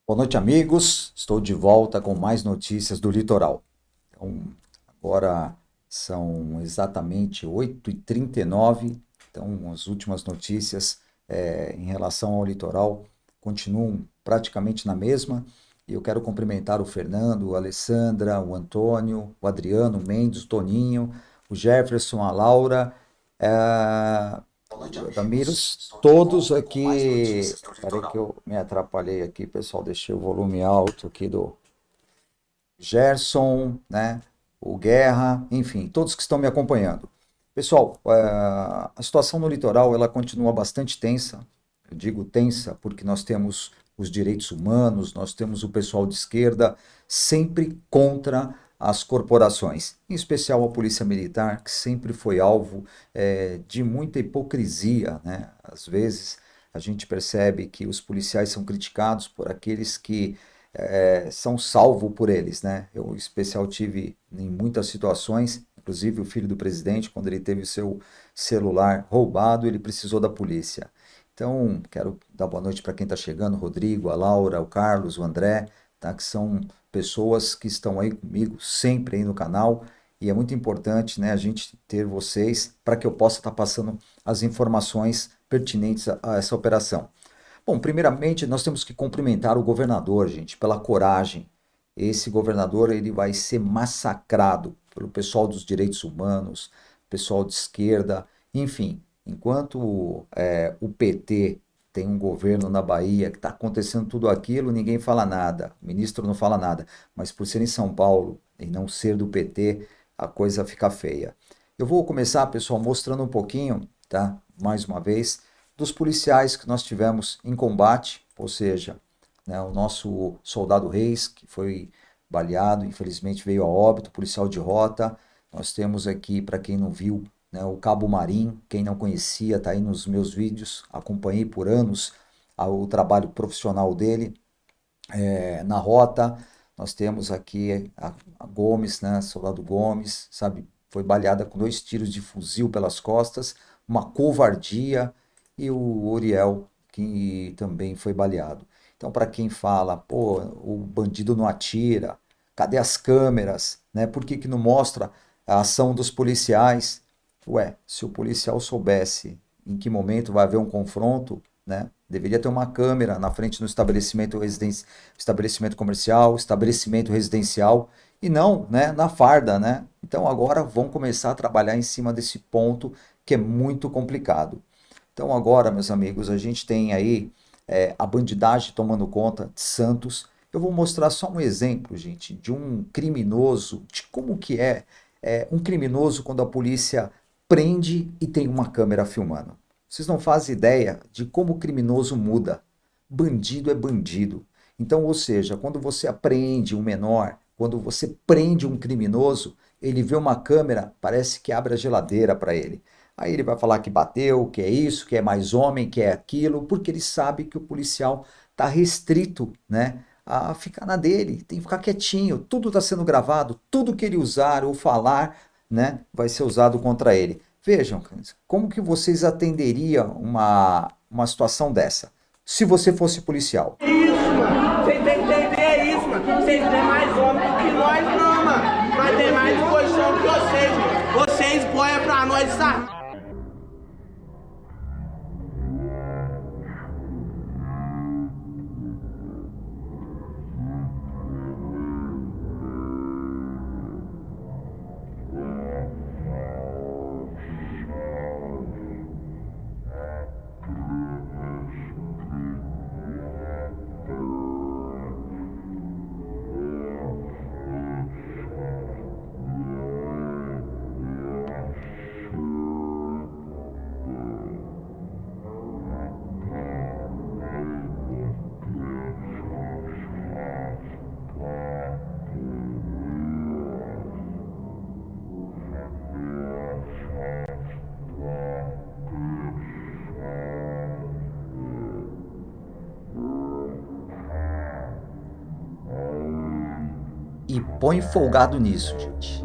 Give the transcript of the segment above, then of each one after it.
Boa noite, amigos. Estou de volta com mais notícias do litoral. Então, agora são exatamente 8h39. Então, as últimas notícias em relação ao litoral continuam praticamente na mesma. E eu quero cumprimentar o Fernando, a Alessandra, o Antônio, o Adriano, o Mendes, o Toninho, o Jefferson, a Laura, eh, o Damiros, todos aqui. Peraí que eu me atrapalhei aqui, pessoal. Deixei o volume alto aqui do Gerson, né? O Guerra, enfim, todos que estão me acompanhando. Pessoal, a situação no litoral ela continua bastante tensa. Eu digo tensa porque nós temos os direitos humanos, nós temos o pessoal de esquerda sempre contra as corporações, em especial a Polícia Militar, que sempre foi alvo de muita hipocrisia, né? Às vezes a gente percebe que os policiais são criticados por aqueles que são salvos por eles, né? Eu, em especial, tive em muitas situações, inclusive o filho do presidente, quando ele teve o seu celular roubado, ele precisou da polícia. Então, quero dar boa noite para quem está chegando, o Rodrigo, a Laura, o Carlos, o André, tá? Que são pessoas que estão aí comigo sempre aí no canal. E é muito importante, né, a gente ter vocês para que eu possa estar passando as informações pertinentes a essa operação. Bom, primeiramente nós temos que cumprimentar o governador, gente, pela coragem. Esse governador ele vai ser massacrado pelo pessoal dos direitos humanos, pessoal de esquerda, enfim. Enquanto o PT tem um governo na Bahia que está acontecendo tudo aquilo, ninguém fala nada, o ministro não fala nada. Mas por ser em São Paulo e não ser do PT, a coisa fica feia. Eu vou começar, pessoal, mostrando um pouquinho, tá? Mais uma vez dos policiais que nós tivemos em combate, ou seja, né, o nosso soldado Reis, que foi baleado, infelizmente veio a óbito, policial de rota. Nós temos aqui, para quem não viu, né, o Cabo Marim, quem não conhecia, está aí nos meus vídeos, acompanhei por anos o trabalho profissional dele na rota. Nós temos aqui a Gomes, né, soldado Gomes, sabe, foi baleada com 2 tiros de fuzil pelas costas, uma covardia, e o Uriel, que também foi baleado. Então, para quem fala, pô, o bandido não atira, cadê as câmeras, né? Por que que não mostra a ação dos policiais? Ué, se o policial soubesse em que momento vai haver um confronto, né? Deveria ter uma câmera na frente do estabelecimento comercial, estabelecimento residencial e não, né, na farda, né? Então agora vão começar a trabalhar em cima desse ponto que é muito complicado. Então agora, meus amigos, a gente tem aí a bandidagem tomando conta de Santos. Eu vou mostrar só um exemplo, gente, de um criminoso, de como que é um criminoso quando a polícia prende e tem uma câmera filmando. Vocês não fazem ideia de como o criminoso muda. Bandido é bandido. Então, ou seja, quando você apreende um menor, quando você prende um criminoso, ele vê uma câmera, parece que abre a geladeira para ele. Aí ele vai falar que bateu, que é isso, que é mais homem, que é aquilo, porque ele sabe que o policial está restrito, né, a ficar na dele, tem que ficar quietinho. Tudo está sendo gravado, tudo que ele usar ou falar, né, vai ser usado contra ele. Vejam, como que vocês atenderiam uma situação dessa? Se você fosse policial. Isso, mano. Vocês têm que entender isso, mano. Vocês têm mais homem que nós, não, mano. Nós temos mais disposição que vocês, mano. Vocês boia pra nós desarmar. E põe folgado nisso, gente.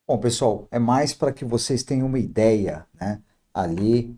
Bom, pessoal, é mais para que vocês tenham uma ideia, né, ali,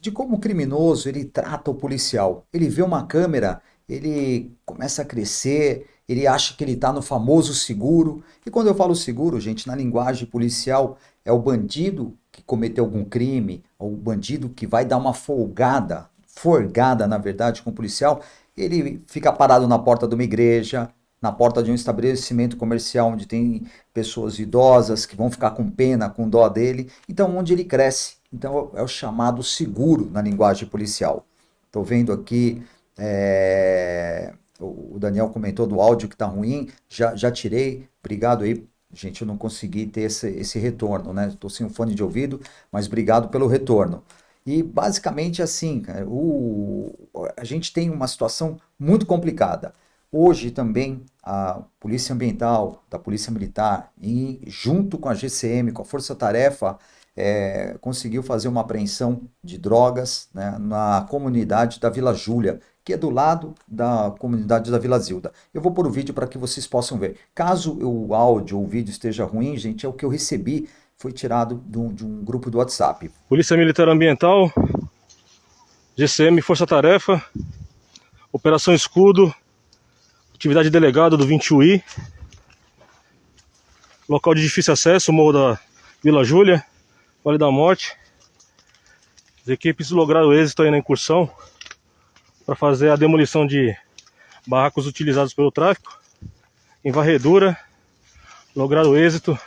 de como o criminoso ele trata o policial. Ele vê uma câmera, ele começa a crescer, ele acha que ele está no famoso seguro. E quando eu falo seguro, gente, na linguagem policial, é o bandido que cometeu algum crime, ou o bandido que vai dar uma folgada, forgada, na verdade, com o policial. Ele fica parado na porta de uma igreja, na porta de um estabelecimento comercial onde tem pessoas idosas que vão ficar com pena, com dó dele. Então, onde ele cresce. Então, é o chamado seguro na linguagem policial. Estou vendo aqui, o Daniel comentou do áudio que está ruim, já tirei, obrigado aí. Gente, eu não consegui ter esse retorno, né? Estou sem um fone de ouvido, mas obrigado pelo retorno. E basicamente assim, cara, a gente tem uma situação muito complicada. Hoje também a Polícia Ambiental, da Polícia Militar, e junto com a GCM, com a Força Tarefa, conseguiu fazer uma apreensão de drogas, né, na comunidade da Vila Júlia, que é do lado da comunidade da Vila Zilda. Eu vou pôr o vídeo para que vocês possam ver. Caso o áudio ou o vídeo esteja ruim, gente, é o que eu recebi, foi tirado de um grupo do WhatsApp. Polícia Militar Ambiental, GCM Força Tarefa, Operação Escudo, atividade delegada do 21I, local de difícil acesso, Morro da Vila Júlia, Vale da Morte. As equipes lograram êxito aí na incursão para fazer a demolição de barracos utilizados pelo tráfico, em varredura, lograram êxito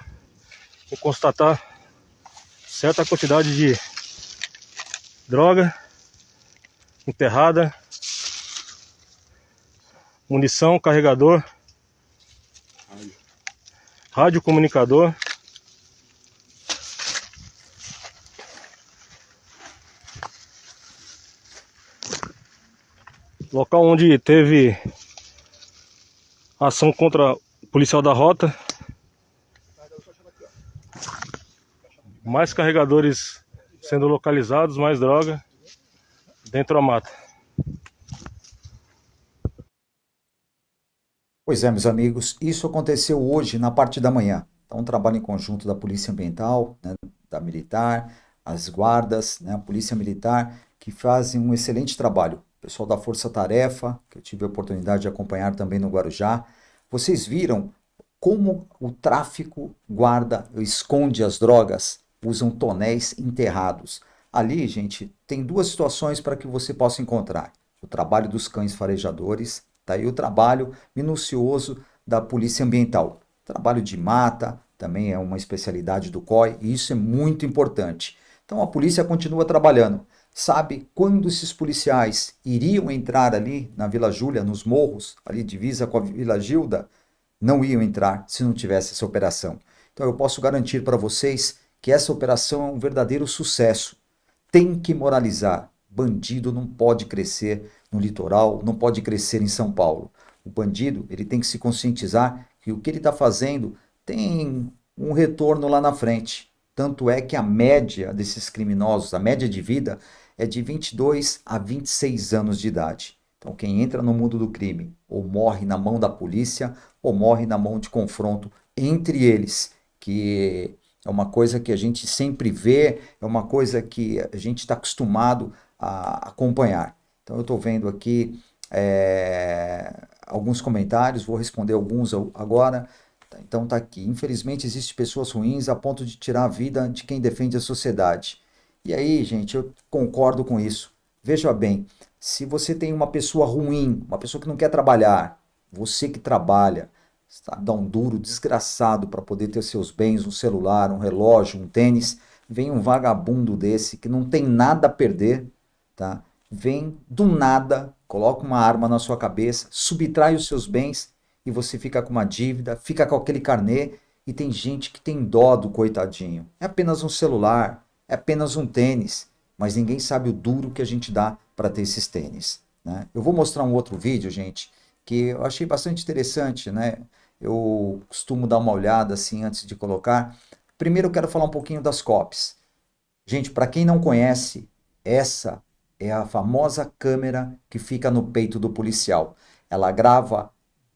em constatar certa quantidade de droga enterrada, munição, carregador, rádio comunicador, local onde teve ação contra o policial da rota, mais carregadores sendo localizados, mais droga dentro da mata. Pois é, meus amigos, isso aconteceu hoje na parte da manhã. Então, um trabalho em conjunto da Polícia Ambiental, né, da Militar, as guardas, né, a Polícia Militar, que fazem um excelente trabalho. O pessoal da Força Tarefa, que eu tive a oportunidade de acompanhar também no Guarujá. Vocês viram como o tráfico guarda, esconde as drogas, usam tonéis enterrados. Ali, gente, tem duas situações para que você possa encontrar. O trabalho dos cães farejadores, tá aí o trabalho minucioso da Polícia Ambiental. Trabalho de mata, também é uma especialidade do COI, e isso é muito importante. Então a polícia continua trabalhando. Sabe quando esses policiais iriam entrar ali na Vila Júlia, nos morros, ali divisa com a Vila Gilda? Não iam entrar se não tivesse essa operação. Então eu posso garantir para vocês que essa operação é um verdadeiro sucesso. Tem que moralizar. Bandido não pode crescer no litoral, não pode crescer em São Paulo. O bandido, ele tem que se conscientizar que o que ele está fazendo tem um retorno lá na frente. Tanto é que a média desses criminosos, a média de vida, é de 22 a 26 anos de idade. Então, quem entra no mundo do crime ou morre na mão da polícia ou morre na mão de confronto entre eles, que é uma coisa que a gente sempre vê, é uma coisa que a gente está acostumado a acompanhar. Então, eu estou vendo aqui alguns comentários, vou responder alguns agora. Então, está aqui. Infelizmente, existem pessoas ruins a ponto de tirar a vida de quem defende a sociedade. E aí, gente, eu concordo com isso. Veja bem, se você tem uma pessoa ruim, uma pessoa que não quer trabalhar, você que trabalha, dá um duro desgraçado para poder ter seus bens, um celular, um relógio, um tênis, vem um vagabundo desse que não tem nada a perder, tá? Vem do nada, coloca uma arma na sua cabeça, subtrai os seus bens e você fica com uma dívida, fica com aquele carnê e tem gente que tem dó do coitadinho. É apenas um celular, é apenas um tênis, mas ninguém sabe o duro que a gente dá para ter esses tênis, né? Eu vou mostrar um outro vídeo, gente, que eu achei bastante interessante, né? Eu costumo dar uma olhada assim antes de colocar. Primeiro eu quero falar um pouquinho das COPs. Gente, para quem não conhece, essa é a famosa câmera que fica no peito do policial. Ela grava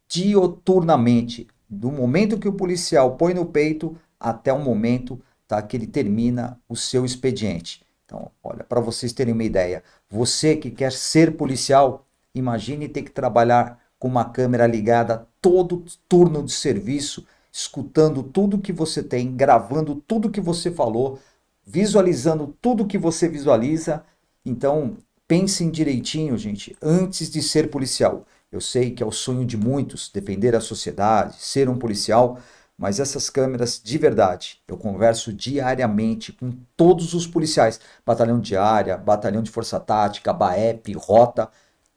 dioturnamente. Do momento que o policial põe no peito, até o momento, tá, que ele termina o seu expediente. Então, olha, para vocês terem uma ideia, você que quer ser policial, imagine ter que trabalhar com uma câmera ligada todo turno de serviço, escutando tudo que você tem, gravando tudo que você falou, visualizando tudo que você visualiza. Então, pensem direitinho, gente, antes de ser policial. Eu sei que é o sonho de muitos defender a sociedade, ser um policial, mas essas câmeras, de verdade, eu converso diariamente com todos os policiais, batalhão de área, batalhão de força tática, BAEP, rota,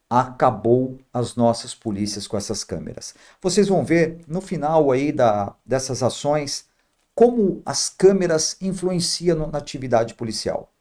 acabou as nossas polícias com essas câmeras. Vocês vão ver no final aí dessas ações como as câmeras influenciam na atividade policial,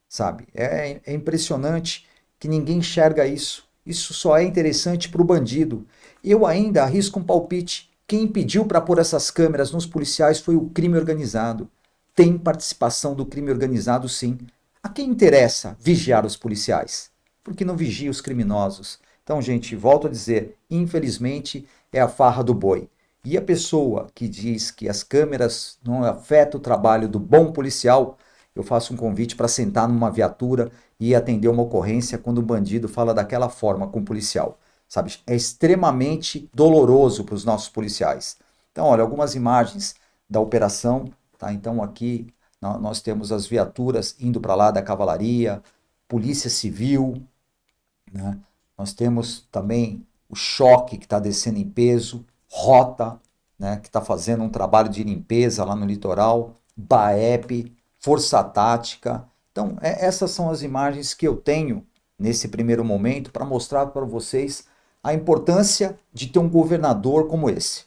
sabe? É impressionante que ninguém enxerga isso. Isso só é interessante para o bandido. Eu ainda arrisco um palpite. Quem pediu para pôr essas câmeras nos policiais foi o crime organizado. Tem participação do crime organizado, sim. A quem interessa vigiar os policiais? Porque não vigia os criminosos. Então, gente, volto a dizer, infelizmente é a farra do boi. E a pessoa que diz que as câmeras não afetam o trabalho do bom policial, eu faço um convite para sentar numa viatura e atender uma ocorrência quando o bandido fala daquela forma com o policial. Sabe? É extremamente doloroso para os nossos policiais. Então, olha, algumas imagens da operação, tá? Então, aqui nós temos as viaturas indo para lá da cavalaria, polícia civil, né? Nós temos também o choque que está descendo em peso, rota, né, que está fazendo um trabalho de limpeza lá no litoral, BAEP, força tática. Então, essas são as imagens que eu tenho nesse primeiro momento para mostrar para vocês a importância de ter um governador como esse.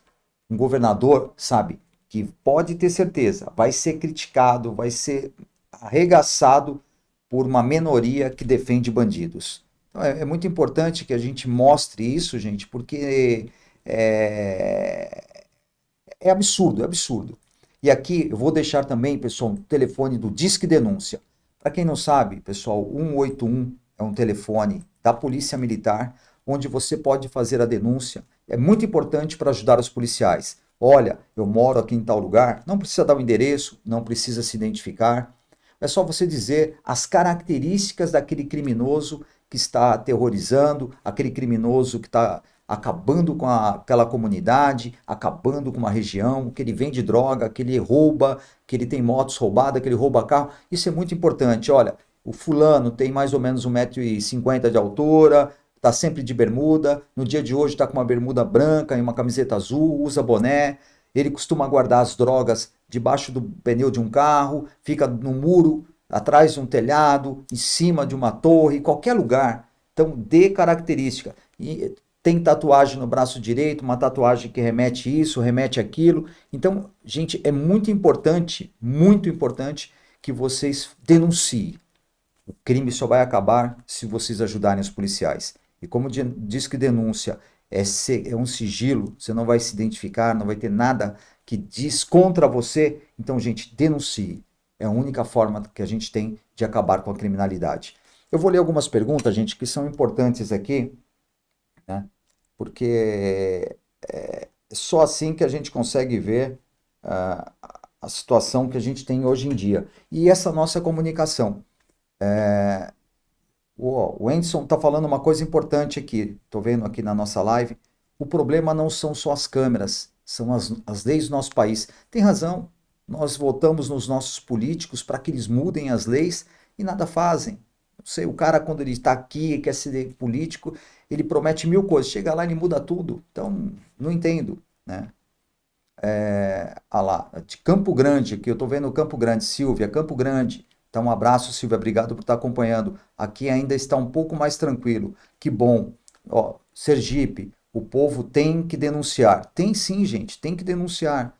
Um governador, sabe, que pode ter certeza, vai ser criticado, vai ser arregaçado por uma minoria que defende bandidos. Então, é muito importante que a gente mostre isso, gente, porque é absurdo, é absurdo. E aqui eu vou deixar também, pessoal, o telefone do Disque Denúncia. Para quem não sabe, pessoal, 181 é um telefone da Polícia Militar, onde você pode fazer a denúncia. É muito importante para ajudar os policiais. Olha, eu moro aqui em tal lugar, não precisa dar o endereço, não precisa se identificar. É só você dizer as características daquele criminoso que está aterrorizando, aquele criminoso que está acabando com aquela comunidade, acabando com uma região, que ele vende droga, que ele rouba, que ele tem motos roubadas, que ele rouba carro. Isso é muito importante. Olha, o fulano tem mais ou menos 1,50 m de altura, está sempre de bermuda, no dia de hoje está com uma bermuda branca e uma camiseta azul, usa boné, ele costuma guardar as drogas debaixo do pneu de um carro, fica no muro, atrás de um telhado, em cima de uma torre, qualquer lugar. Então, dê característica. E tem tatuagem no braço direito, uma tatuagem que remete isso, remete aquilo. Então, gente, é muito importante que vocês denunciem. O crime só vai acabar se vocês ajudarem os policiais. E como diz que denúncia é um sigilo, você não vai se identificar, não vai ter nada que diz contra você. Então, gente, denuncie. É a única forma que a gente tem de acabar com a criminalidade. Eu vou ler algumas perguntas, gente, que são importantes aqui, né? Porque é só assim que a gente consegue ver a situação que a gente tem hoje em dia. E essa nossa comunicação. O Anderson está falando uma coisa importante aqui, estou vendo aqui na nossa live. O problema não são só as câmeras, são as leis do nosso país. Tem razão, nós votamos nos nossos políticos para que eles mudem as leis e nada fazem. Não sei, o cara quando ele está aqui e quer ser político, ele promete 1000 coisas, chega lá e ele muda tudo. Então, não entendo, né? Lá, de Campo Grande, aqui eu estou vendo Campo Grande, Silvia, Campo Grande. Então, um abraço, Silvia, obrigado por estar acompanhando. Aqui ainda está um pouco mais tranquilo. Que bom. Ó, Sergipe, o povo tem que denunciar. Tem sim, gente, tem que denunciar.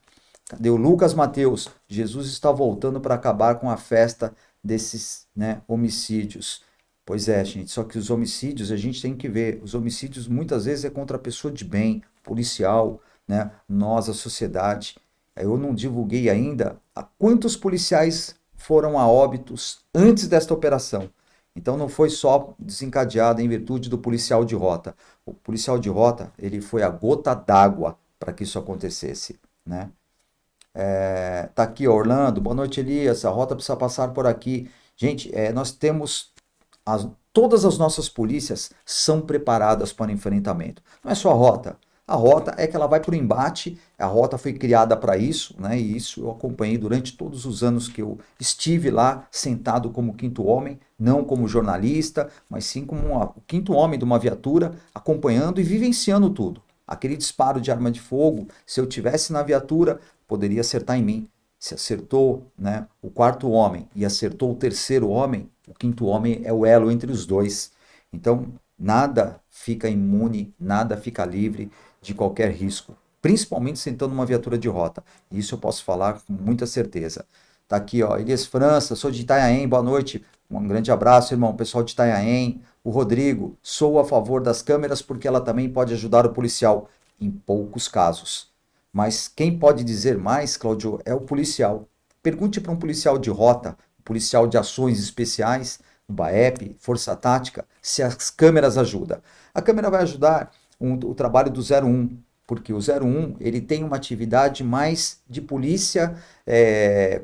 Cadê o Lucas Mateus? Jesus está voltando para acabar com a festa desses, né, homicídios. Pois é, gente, só que os homicídios a gente tem que ver. Os homicídios muitas vezes é contra a pessoa de bem, policial, né? Nós, a sociedade. Eu não divulguei ainda a quantos policiais foram a óbitos antes desta operação. Então não foi só desencadeado em virtude do policial de rota. O policial de rota, ele foi a gota d'água para que isso acontecesse, né? Tá aqui, ó, Orlando. Boa noite, Elias. A rota precisa passar por aqui. Gente, nós temos todas as nossas polícias são preparadas para enfrentamento. Não é só a rota. A rota é que ela vai para o embate. A rota foi criada para isso, né? E isso eu acompanhei durante todos os anos que eu estive lá, sentado como quinto homem, não como jornalista, mas sim como o quinto homem de uma viatura, acompanhando e vivenciando tudo. Aquele disparo de arma de fogo, se eu tivesse na viatura, poderia acertar em mim. Se acertou, né, o quarto homem e acertou o terceiro homem, o quinto homem é o elo entre os dois. Então, nada fica imune, nada fica livre de qualquer risco, principalmente sentando numa viatura de rota. Isso eu posso falar com muita certeza. Tá aqui, ó, Elias França, sou de Itanhaém, boa noite. Um grande abraço, irmão, pessoal de Itanhaém. O Rodrigo, sou a favor das câmeras porque ela também pode ajudar o policial, em poucos casos. Mas quem pode dizer mais, Cláudio, é o policial. Pergunte para um policial de rota, um policial de ações especiais, no BAEP, Força Tática, se as câmeras ajudam. A câmera vai ajudar o trabalho do 01, porque o 01 ele tem uma atividade mais de polícia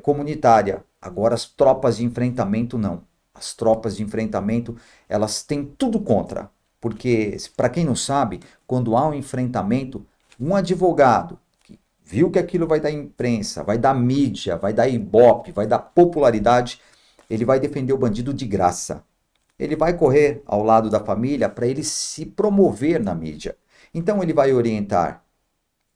comunitária. Agora as tropas de enfrentamento não. As tropas de enfrentamento, elas têm tudo contra. Porque, para quem não sabe, quando há um enfrentamento, um advogado que viu que aquilo vai dar imprensa, vai dar mídia, vai dar ibope, vai dar popularidade, ele vai defender o bandido de graça. Ele vai correr ao lado da família para ele se promover na mídia. Então ele vai orientar,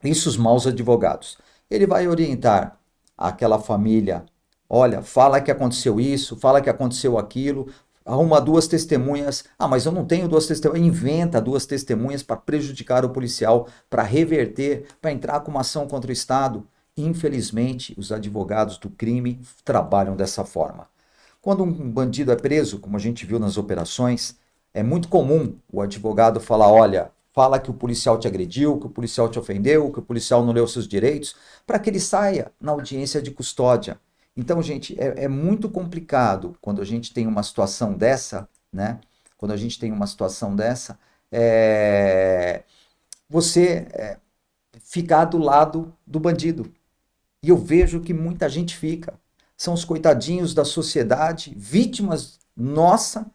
isso os maus advogados, ele vai orientar aquela família. Olha, fala que aconteceu isso, fala que aconteceu aquilo, arruma duas testemunhas. Ah, mas eu não tenho duas testemunhas. Inventa duas testemunhas para prejudicar o policial, para reverter, para entrar com uma ação contra o Estado. Infelizmente, os advogados do crime trabalham dessa forma. Quando um bandido é preso, como a gente viu nas operações, é muito comum o advogado falar, olha, fala que o policial te agrediu, que o policial te ofendeu, que o policial não leu seus direitos, para que ele saia na audiência de custódia. Então, gente, é muito complicado quando a gente tem uma situação dessa, né? Quando a gente tem uma situação dessa, você ficar do lado do bandido. E eu vejo que muita gente fica. São os coitadinhos da sociedade, vítimas nossa,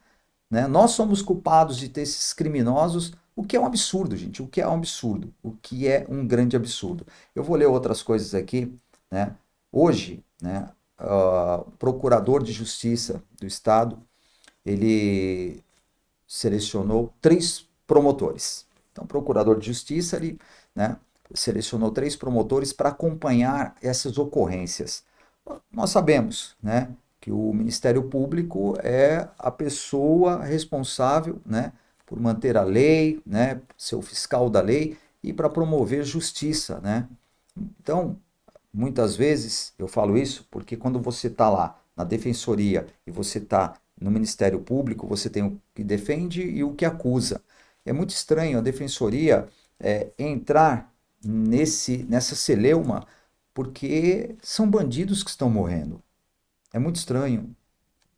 né? Nós somos culpados de ter esses criminosos, o que é um absurdo, gente, o que é um absurdo, o que é um grande absurdo. Eu vou ler outras coisas aqui, né? Hoje, né? O Procurador de Justiça do Estado, ele selecionou 3 promotores. Então, o Procurador de Justiça, ele, né, selecionou 3 promotores para acompanhar essas ocorrências. Nós sabemos, né, que o Ministério Público é a pessoa responsável, né, por manter a lei, né, ser o fiscal da lei e para promover justiça, né? Então, muitas vezes eu falo isso porque quando você está lá na defensoria e você está no Ministério Público, você tem o que defende e o que acusa. É muito estranho a defensoria entrar nessa celeuma porque são bandidos que estão morrendo. É muito estranho.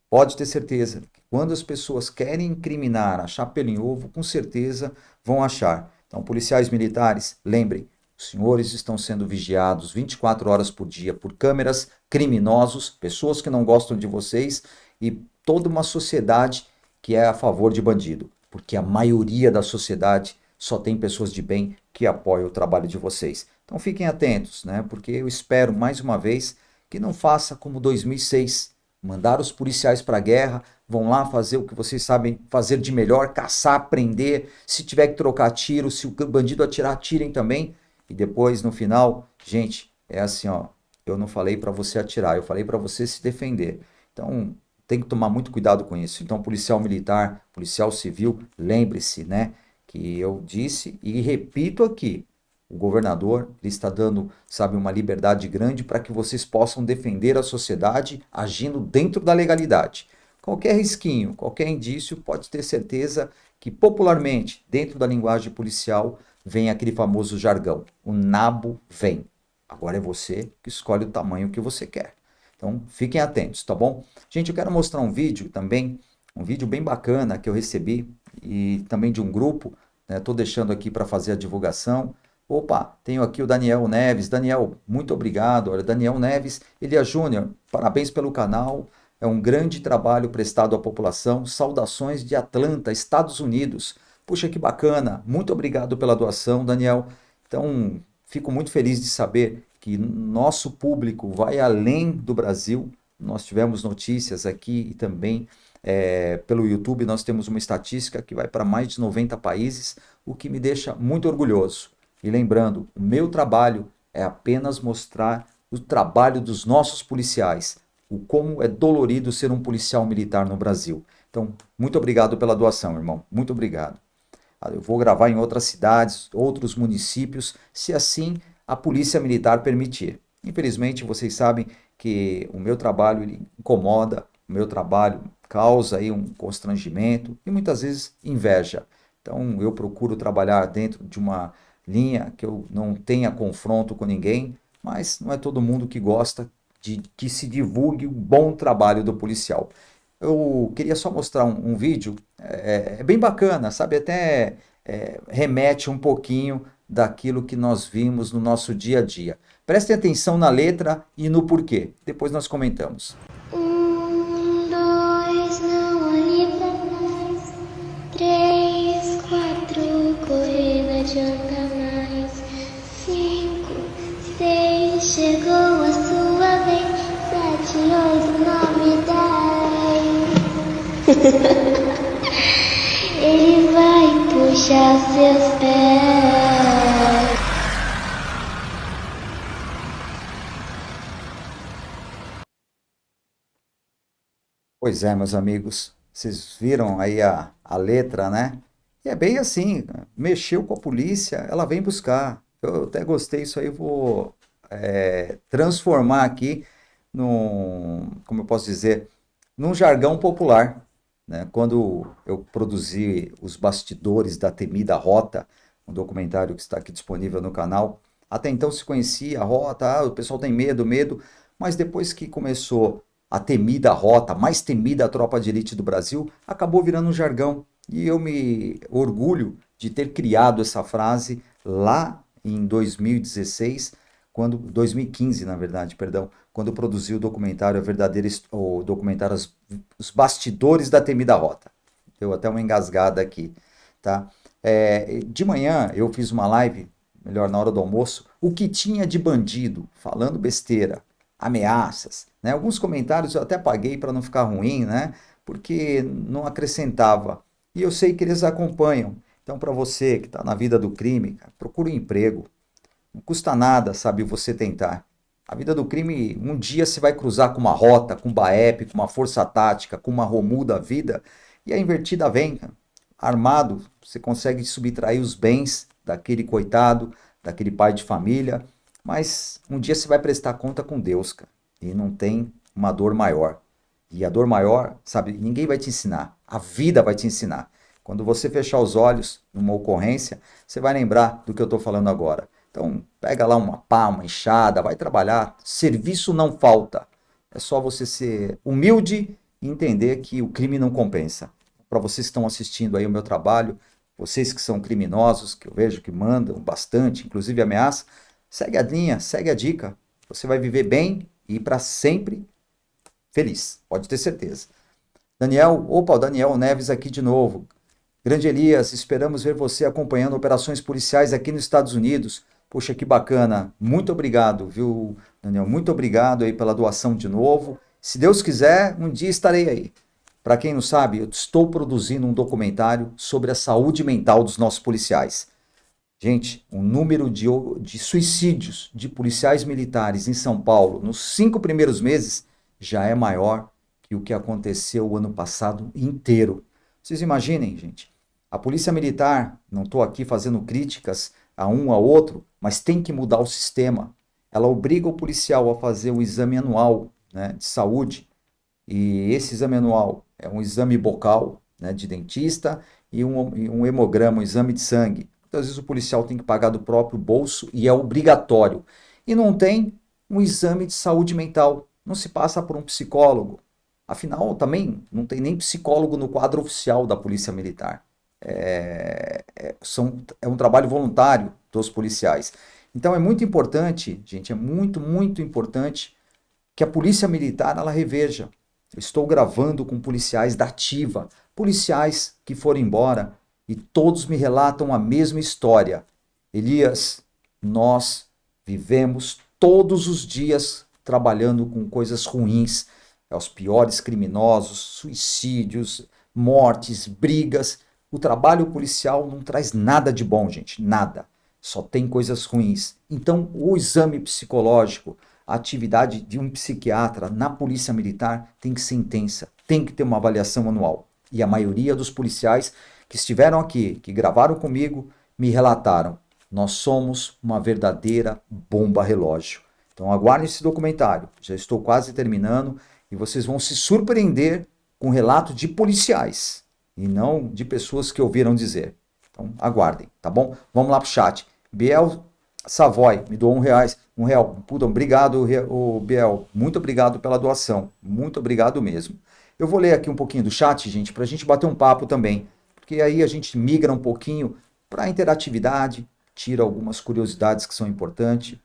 Pode ter certeza que quando as pessoas querem incriminar, achar pelo em ovo, com certeza vão achar. Então, policiais militares, lembrem, os senhores estão sendo vigiados 24 horas por dia por câmeras, criminosos, pessoas que não gostam de vocês e toda uma sociedade que é a favor de bandido. Porque a maioria da sociedade só tem pessoas de bem que apoiam o trabalho de vocês. Então fiquem atentos, né? Porque eu espero, mais uma vez, que não faça como 2006. Mandar os policiais para a guerra, vão lá fazer o que vocês sabem fazer de melhor, caçar, prender. Se tiver que trocar tiro, se o bandido atirar, atirem também. E depois, no final, gente, é assim, ó, eu não falei para você atirar, eu falei para você se defender. Então, tem que tomar muito cuidado com isso. Então, policial militar, policial civil, lembre-se, né, que eu disse e repito aqui, o governador ele está dando, sabe, uma liberdade grande para que vocês possam defender a sociedade agindo dentro da legalidade. Qualquer risquinho, qualquer indício, pode ter certeza que popularmente, dentro da linguagem policial, vem aquele famoso jargão, o nabo vem. Agora é você que escolhe o tamanho que você quer. Então, fiquem atentos, tá bom? Gente, eu quero mostrar um vídeo também, um vídeo bem bacana que eu recebi e também de um grupo, né? Tô deixando aqui para fazer a divulgação, Opa, tenho aqui o Daniel Neves. Daniel, muito obrigado. Olha, Daniel Neves, Elias Júnior, parabéns pelo canal. É um grande trabalho prestado à população. Saudações de Atlanta, Estados Unidos. Puxa, que bacana. Muito obrigado pela doação, Daniel. Então, fico muito feliz de saber que nosso público vai além do Brasil. Nós tivemos notícias aqui e também pelo YouTube, nós temos uma estatística que vai para mais de 90 países, o que me deixa muito orgulhoso. E lembrando, o meu trabalho é apenas mostrar o trabalho dos nossos policiais, o como é dolorido ser um policial militar no Brasil. Então, muito obrigado pela doação, irmão. Muito obrigado. Eu vou gravar em outras cidades, outros municípios, se assim a Polícia Militar permitir. Infelizmente, vocês sabem que o meu trabalho ele incomoda, o meu trabalho causa aí um constrangimento e muitas vezes inveja. Então, eu procuro trabalhar dentro de uma linha que eu não tenha confronto com ninguém, mas não é todo mundo que gosta de que se divulgue o bom trabalho do policial. Eu queria só mostrar um vídeo, é bem bacana, sabe? Até remete um pouquinho daquilo que nós vimos no nosso dia a dia. Prestem atenção na letra e no porquê. Depois nós comentamos. Dois, não olhe pra trás. 3, 4, correr não adianta mais. 5, 6, chegou a sua vez. 7, 8, 9, 10. Ele vai puxar seus pés. Pois é, meus amigos, vocês viram aí a letra, né? E é bem assim, mexeu com a polícia, ela vem buscar. Eu até gostei isso aí, vou transformar aqui num, como eu posso dizer, num jargão popular, né? Quando eu produzi Os Bastidores da Temida Rota, um documentário que está aqui disponível no canal, até então se conhecia a rota, o pessoal tem medo, mas depois que começou a temida rota, a mais temida tropa de elite do Brasil, acabou virando um jargão. E eu me orgulho de ter criado essa frase lá em 2016, 2015, na verdade, perdão, quando eu produzi o documentário, o documentário Os Bastidores da Temida Rota. Deu até uma engasgada aqui, tá? De manhã eu fiz uma live, melhor, na hora do almoço, o que tinha de bandido, falando besteira, ameaças, né? Alguns comentários eu até apaguei para não ficar ruim, né? Porque não acrescentava. E eu sei que eles acompanham. Então, para você que está na vida do crime, cara, procure um emprego. Não custa nada, sabe, você tentar. A vida do crime, um dia você vai cruzar com uma rota, com um BAEP, com uma força tática, com uma Romu da vida, e a invertida vem, cara. Armado, você consegue subtrair os bens daquele coitado, daquele pai de família, mas um dia você vai prestar conta com Deus, cara. E não tem uma dor maior. E a dor maior, sabe, ninguém vai te ensinar. A vida vai te ensinar. Quando você fechar os olhos numa ocorrência, você vai lembrar do que eu estou falando agora. Então, pega lá uma pá, uma enxada, vai trabalhar. Serviço não falta. É só você ser humilde e entender que o crime não compensa. Para vocês que estão assistindo aí o meu trabalho, vocês que são criminosos, que eu vejo que mandam bastante, inclusive ameaça, segue a linha, segue a dica. Você vai viver bem e para sempre feliz, pode ter certeza. O Daniel Neves aqui de novo. Grande Elias, esperamos ver você acompanhando operações policiais aqui nos Estados Unidos. Poxa, que bacana. Muito obrigado, viu, Daniel? Muito obrigado aí pela doação de novo. Se Deus quiser, um dia estarei aí. Para quem não sabe, eu estou produzindo um documentário sobre a saúde mental dos nossos policiais. Gente, o número de suicídios de policiais militares em São Paulo nos 5 primeiros meses já é maior que o que aconteceu o ano passado inteiro. Vocês imaginem, gente, a polícia militar, não estou aqui fazendo críticas a um ao outro, mas tem que mudar o sistema. Ela obriga o policial a fazer o exame anual, né, de saúde, e esse exame anual é um exame bucal, né, de dentista e um hemograma, um exame de sangue. Muitas vezes o policial tem que pagar do próprio bolso e é obrigatório. E não tem um exame de saúde mental, não se passa por um psicólogo. Afinal, também não tem nem psicólogo no quadro oficial da Polícia Militar. é um trabalho voluntário dos policiais. Então é muito importante, gente, é muito, muito importante que a Polícia Militar ela reveja. Eu estou gravando com policiais da ativa, policiais que foram embora e todos me relatam a mesma história. Elias, nós vivemos todos os dias trabalhando com coisas ruins, os piores criminosos, suicídios, mortes, brigas. O trabalho policial não traz nada de bom, gente, nada. Só tem coisas ruins. Então, o exame psicológico, a atividade de um psiquiatra na Polícia Militar tem que ser intensa, tem que ter uma avaliação anual. E a maioria dos policiais que estiveram aqui, que gravaram comigo, me relataram: nós somos uma verdadeira bomba relógio. Então aguardem esse documentário, já estou quase terminando e vocês vão se surpreender com o relato de policiais e não de pessoas que ouviram dizer. Então aguardem, tá bom? Vamos lá pro chat. Biel Savoy me doou R$1. R$1. Puta, obrigado, Biel. Muito obrigado pela doação. Muito obrigado mesmo. Eu vou ler aqui um pouquinho do chat, gente, para a gente bater um papo também. Porque aí a gente migra um pouquinho para a interatividade, tira algumas curiosidades que são importantes.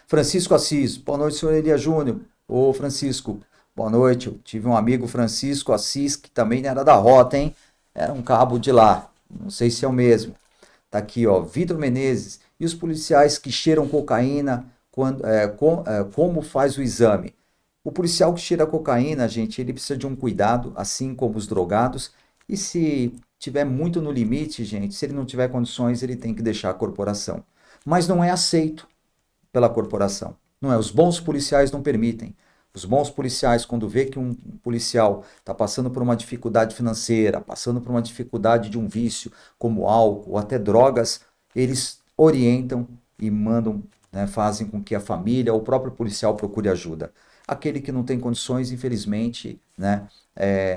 Francisco Assis, boa noite, senhor Elias Júnior. Ô, Francisco, boa noite. Eu tive um amigo, Francisco Assis, que também era da rota, hein? Era um cabo de lá. Não sei se é o mesmo. Tá aqui, ó, Vitor Menezes. E os policiais que cheiram cocaína, como faz o exame? O policial que cheira cocaína, gente, ele precisa de um cuidado, assim como os drogados. E se tiver muito no limite, gente, se ele não tiver condições, ele tem que deixar a corporação. Mas não é aceito pela corporação. Não é, os bons policiais não permitem. Os bons policiais, quando vê que um policial está passando por uma dificuldade financeira, passando por uma dificuldade de um vício, como álcool ou até drogas, eles orientam e mandam, né, fazem com que a família ou o próprio policial procure ajuda. Aquele que não tem condições, infelizmente, né,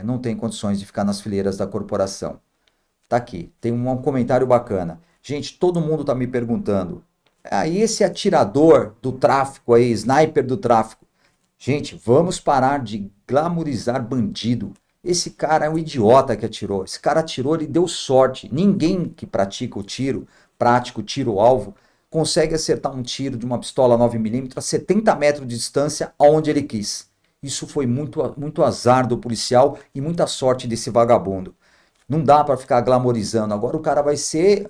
não tem condições de ficar nas fileiras da corporação. Tá aqui, tem um comentário bacana. Gente, todo mundo está me perguntando, e esse atirador do tráfico aí, sniper do tráfico? Gente, vamos parar de glamorizar bandido. Esse cara é um idiota que atirou. Esse cara atirou, ele deu sorte. Ninguém que pratica o tiro, prático tiro-alvo, consegue acertar um tiro de uma pistola 9mm a 70 metros de distância aonde ele quis. Isso foi muito azar do policial e muita sorte desse vagabundo. Não dá para ficar glamorizando. Agora o cara vai ser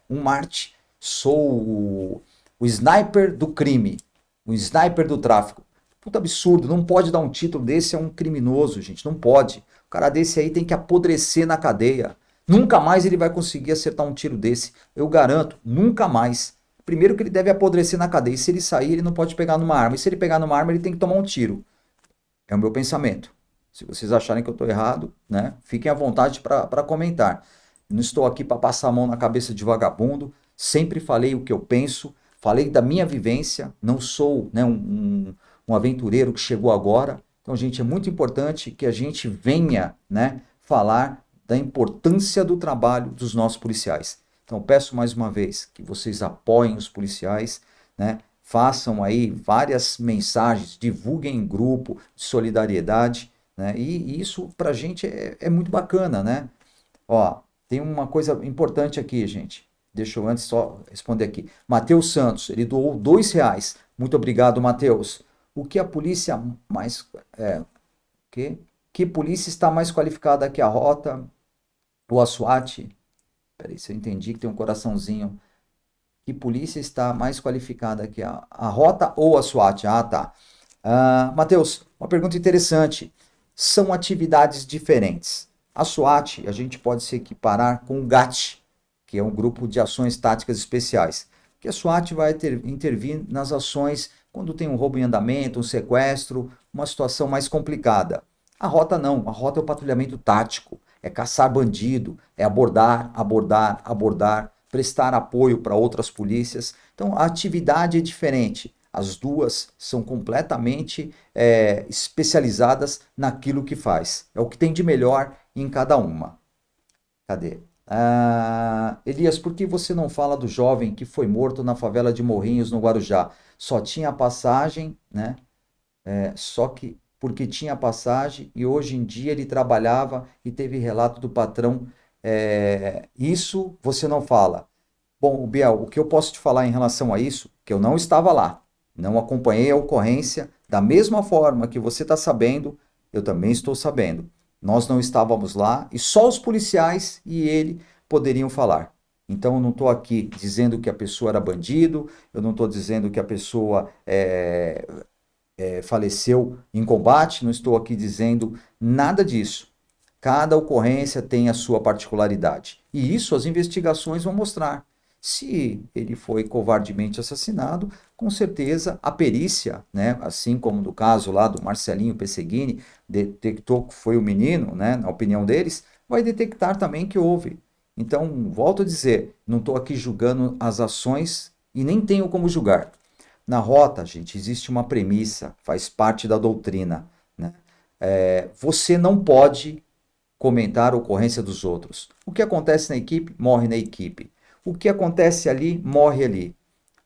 um Marte. Sou o sniper do crime, o sniper do tráfico. Puta absurdo, não pode dar um título desse a um criminoso, gente, não pode. O cara desse aí tem que apodrecer na cadeia. Nunca mais ele vai conseguir acertar um tiro desse, eu garanto, nunca mais. Primeiro que ele deve apodrecer na cadeia, e se ele sair ele não pode pegar numa arma, e se ele pegar numa arma ele tem que tomar um tiro. É o meu pensamento. Se vocês acharem que eu estou errado, né, fiquem à vontade para comentar. Não estou aqui para passar a mão na cabeça de vagabundo, sempre falei o que eu penso, falei da minha vivência, não sou, né, um aventureiro que chegou agora. Então, gente, é muito importante que a gente venha, né, falar da importância do trabalho dos nossos policiais. Então, peço mais uma vez que vocês apoiem os policiais, né, façam aí várias mensagens, divulguem em grupo de solidariedade, né, e isso pra gente é muito bacana, né? Ó, tem uma coisa importante aqui, gente. Deixa eu antes só responder aqui. Matheus Santos, ele doou R$2. Muito obrigado, Matheus. O que a polícia mais... Que polícia está mais qualificada que a Rota ou a SWAT? Peraí, se eu entendi que tem um coraçãozinho. Que polícia está mais qualificada que a Rota ou a SWAT? Ah, tá. Matheus, uma pergunta interessante. São atividades diferentes. A SWAT, a gente pode se equiparar com o GAT, que é um grupo de ações táticas especiais. Que a SWAT vai intervir nas ações quando tem um roubo em andamento, um sequestro, uma situação mais complicada. A Rota não, a Rota é o patrulhamento tático, é caçar bandido, é abordar, prestar apoio para outras polícias. Então a atividade é diferente, as duas são completamente especializadas naquilo que faz. É o que tem de melhor em cada uma. Cadê? Elias, por que você não fala do jovem que foi morto na favela de Morrinhos, no Guarujá? Só tinha passagem, né? Só que porque tinha passagem e hoje em dia ele trabalhava e teve relato do patrão isso você não fala. Bom, Biel, o que eu posso te falar em relação a isso, que eu não estava lá, não acompanhei a ocorrência, da mesma forma que você está sabendo, eu também estou sabendo. Nós não estávamos lá e só os policiais e ele poderiam falar. Então eu não estou aqui dizendo que a pessoa era bandido, eu não estou dizendo que a pessoa faleceu em combate, não estou aqui dizendo nada disso. Cada ocorrência tem a sua particularidade. E isso as investigações vão mostrar. Se ele foi covardemente assassinado, com certeza a perícia, né, assim como no caso lá do Marcelinho Pesseguini, detectou que foi o menino, né, na opinião deles, vai detectar também que houve. Então, volto a dizer, não estou aqui julgando as ações e nem tenho como julgar. Na rota, gente, existe uma premissa, faz parte da doutrina, né? Você não pode comentar a ocorrência dos outros. O que acontece na equipe, morre na equipe. O que acontece ali, morre ali.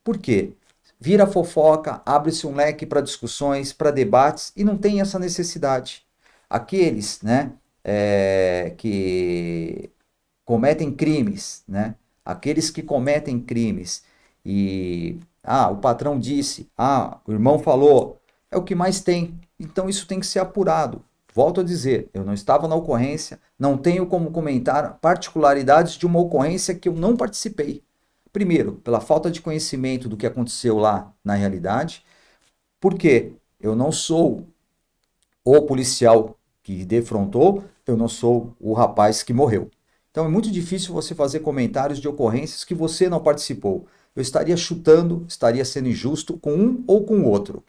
Por quê? Vira fofoca, abre-se um leque para discussões, para debates, e não tem essa necessidade. Aqueles, né, que cometem crimes, né? Aqueles que cometem crimes e o patrão disse, o irmão falou, é o que mais tem. Então isso tem que ser apurado. Volto a dizer, eu não estava na ocorrência, não tenho como comentar particularidades de uma ocorrência que eu não participei. Primeiro, pela falta de conhecimento do que aconteceu lá na realidade, porque eu não sou o policial que defrontou, eu não sou o rapaz que morreu. Então é muito difícil você fazer comentários de ocorrências que você não participou. Eu estaria chutando, estaria sendo injusto com um ou com o outro.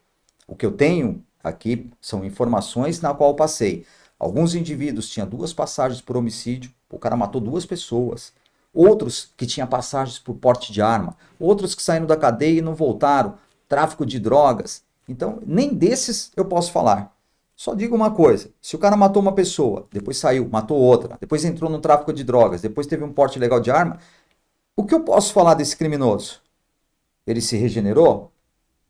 O que eu tenho aqui são informações na qual eu passei. Alguns indivíduos tinham 2 passagens por homicídio, o cara matou 2 pessoas. Outros que tinham passagens por porte de arma. Outros que saíram da cadeia e não voltaram. Tráfico de drogas. Então, nem desses eu posso falar. Só digo uma coisa, se o cara matou uma pessoa, depois saiu, matou outra, depois entrou no tráfico de drogas, depois teve um porte ilegal de arma, o que eu posso falar desse criminoso? Ele se regenerou?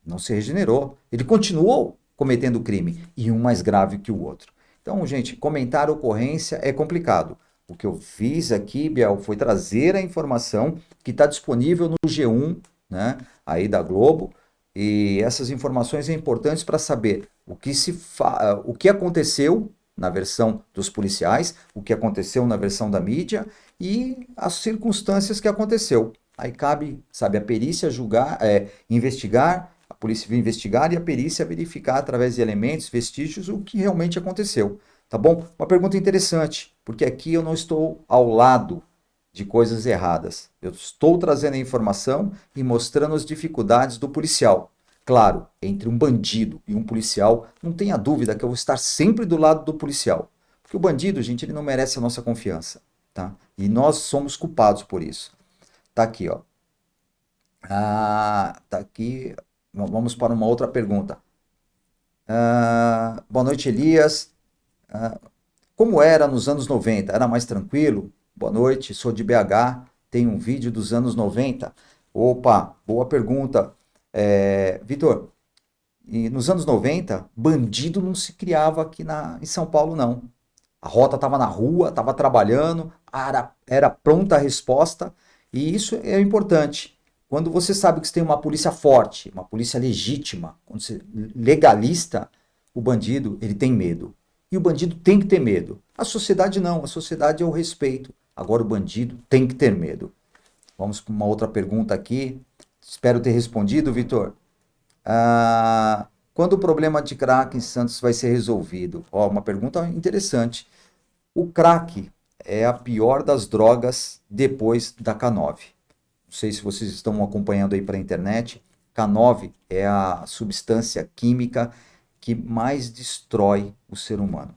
Não se regenerou. Ele continuou cometendo crime, e um mais grave que o outro. Então, gente, comentar ocorrência é complicado. O que eu fiz aqui, Biel, foi trazer a informação que está disponível no G1, né, aí da Globo, e essas informações são importantes para saber o que aconteceu na versão dos policiais, o que aconteceu na versão da mídia e as circunstâncias que aconteceu. Aí cabe, sabe, a perícia julgar, investigar, a polícia investigar e a perícia verificar através de elementos, vestígios, o que realmente aconteceu. Tá bom? Uma pergunta interessante, porque aqui eu não estou ao lado de coisas erradas. Eu estou trazendo a informação e mostrando as dificuldades do policial. Claro, entre um bandido e um policial, não tenha dúvida que eu vou estar sempre do lado do policial. Porque o bandido, gente, ele não merece a nossa confiança, tá? E nós somos culpados por isso. Tá aqui, ó. Tá aqui. Vamos para uma outra pergunta. Boa noite, Elias. Como era nos anos 90? Era mais tranquilo? Boa noite, sou de BH, tenho um vídeo dos anos 90. Opa, boa pergunta. Vitor, e nos anos 90, bandido não se criava aqui em São Paulo, não. A rota estava na rua, estava trabalhando, era pronta a resposta, e isso é importante. Quando você sabe que você tem uma polícia forte, uma polícia legítima, quando você legalista, o bandido ele tem medo. E o bandido tem que ter medo. A sociedade não, a sociedade é o respeito. Agora o bandido tem que ter medo. Vamos para uma outra pergunta aqui. Espero ter respondido, Vitor. Quando o problema de crack em Santos vai ser resolvido? Uma pergunta interessante. O crack é a pior das drogas depois da K9. Não sei se vocês estão acompanhando aí pela internet. K9 é a substância química que mais destrói o ser humano.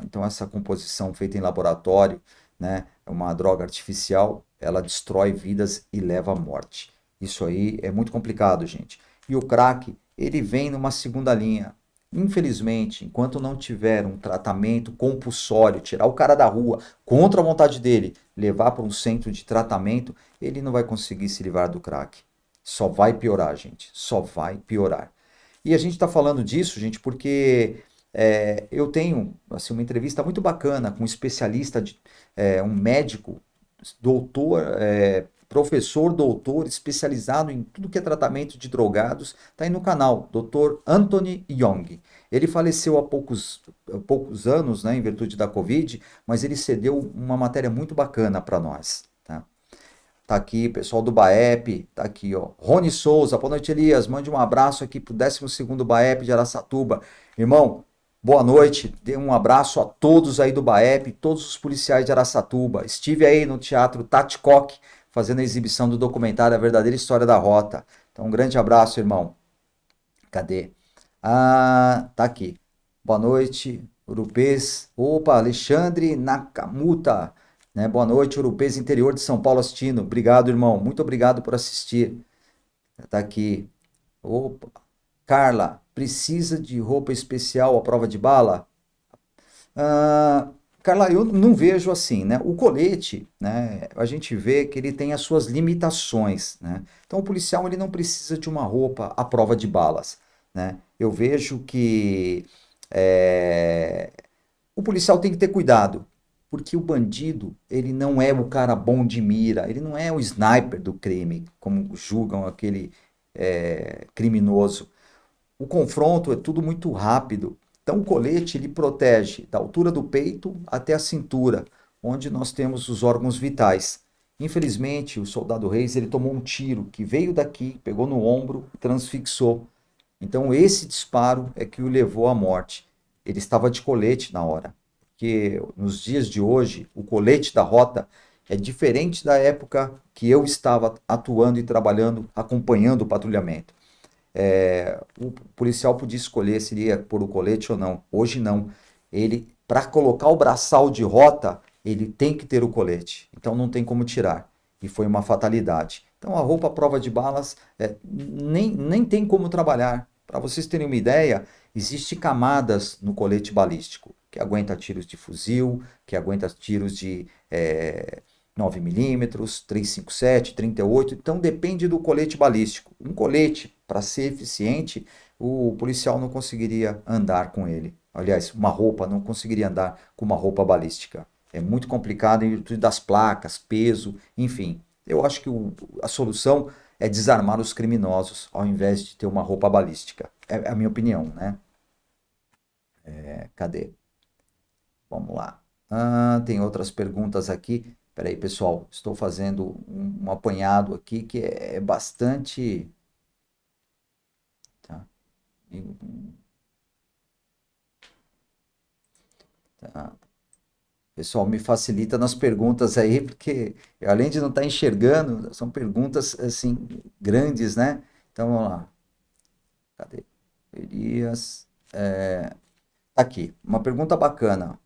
Então essa composição feita em laboratório, né, é uma droga artificial, ela destrói vidas e leva à morte. Isso aí é muito complicado, gente. E o crack, ele vem numa segunda linha. Infelizmente, enquanto não tiver um tratamento compulsório, tirar o cara da rua contra a vontade dele, levar para um centro de tratamento, ele não vai conseguir se livrar do crack. Só vai piorar, gente. Só vai piorar. E a gente está falando disso, gente, porque Eu tenho assim, uma entrevista muito bacana com um especialista, um médico, doutor, professor, doutor, especializado em tudo que é tratamento de drogados, está aí no canal, Dr. Anthony Young. Ele faleceu há poucos anos, né, em virtude da Covid, mas ele cedeu uma matéria muito bacana para nós. Tá aqui, pessoal do BAEP, tá aqui, ó. Rony Souza, boa noite, Elias. Mande um abraço aqui pro 12º BAEP de Araçatuba. Irmão, boa noite. Dê um abraço a todos aí do BAEP, todos os policiais de Araçatuba. Estive aí no Teatro Taticoque, fazendo a exibição do documentário A Verdadeira História da Rota. Então, um grande abraço, irmão. Cadê? Ah, tá aqui. Boa noite, Urupês. Opa, Alexandre Nakamuta. Né? Boa noite, Urupês, interior de São Paulo assistindo. Obrigado, irmão. Muito obrigado por assistir. Tá aqui. Opa. Carla, precisa de roupa especial à prova de bala? Carla, eu não vejo assim, né? O colete, né? A gente vê que ele tem as suas limitações, né? Então, o policial ele não precisa de uma roupa à prova de balas, né? Eu vejo que o policial tem que ter cuidado, porque o bandido, ele não é o cara bom de mira, ele não é o sniper do crime, como julgam aquele criminoso. O confronto é tudo muito rápido. Então o colete ele protege da altura do peito até a cintura, onde nós temos os órgãos vitais. Infelizmente, o soldado Reis ele tomou um tiro que veio daqui, pegou no ombro, transfixou. Então esse disparo é que o levou à morte. Ele estava de colete na hora, porque nos dias de hoje o colete da rota é diferente da época que eu estava atuando e trabalhando, acompanhando o patrulhamento. O policial podia escolher se ele ia pôr o colete ou não. Hoje não. Ele, para colocar o braçal de rota, ele tem que ter o colete. Então não tem como tirar. E foi uma fatalidade. Então a roupa à prova de balas nem tem como trabalhar. Para vocês terem uma ideia, existem camadas no colete balístico, que aguenta tiros de fuzil, que aguenta tiros de 9mm, 357, 38, então depende do colete balístico. Um colete, para ser eficiente, o policial não conseguiria andar com ele. Aliás, uma roupa não conseguiria andar com uma roupa balística. É muito complicado em virtude das placas, peso, enfim. Eu acho que a solução é desarmar os criminosos ao invés de ter uma roupa balística. É a minha opinião, né? Cadê? Vamos lá. Tem outras perguntas aqui. Espera aí, pessoal. Estou fazendo um apanhado aqui que é bastante... Tá. Tá. Pessoal, me facilita nas perguntas aí, porque além de não estar enxergando, são perguntas assim grandes, né? Então vamos lá. Cadê? Elias. Aqui, uma pergunta bacana,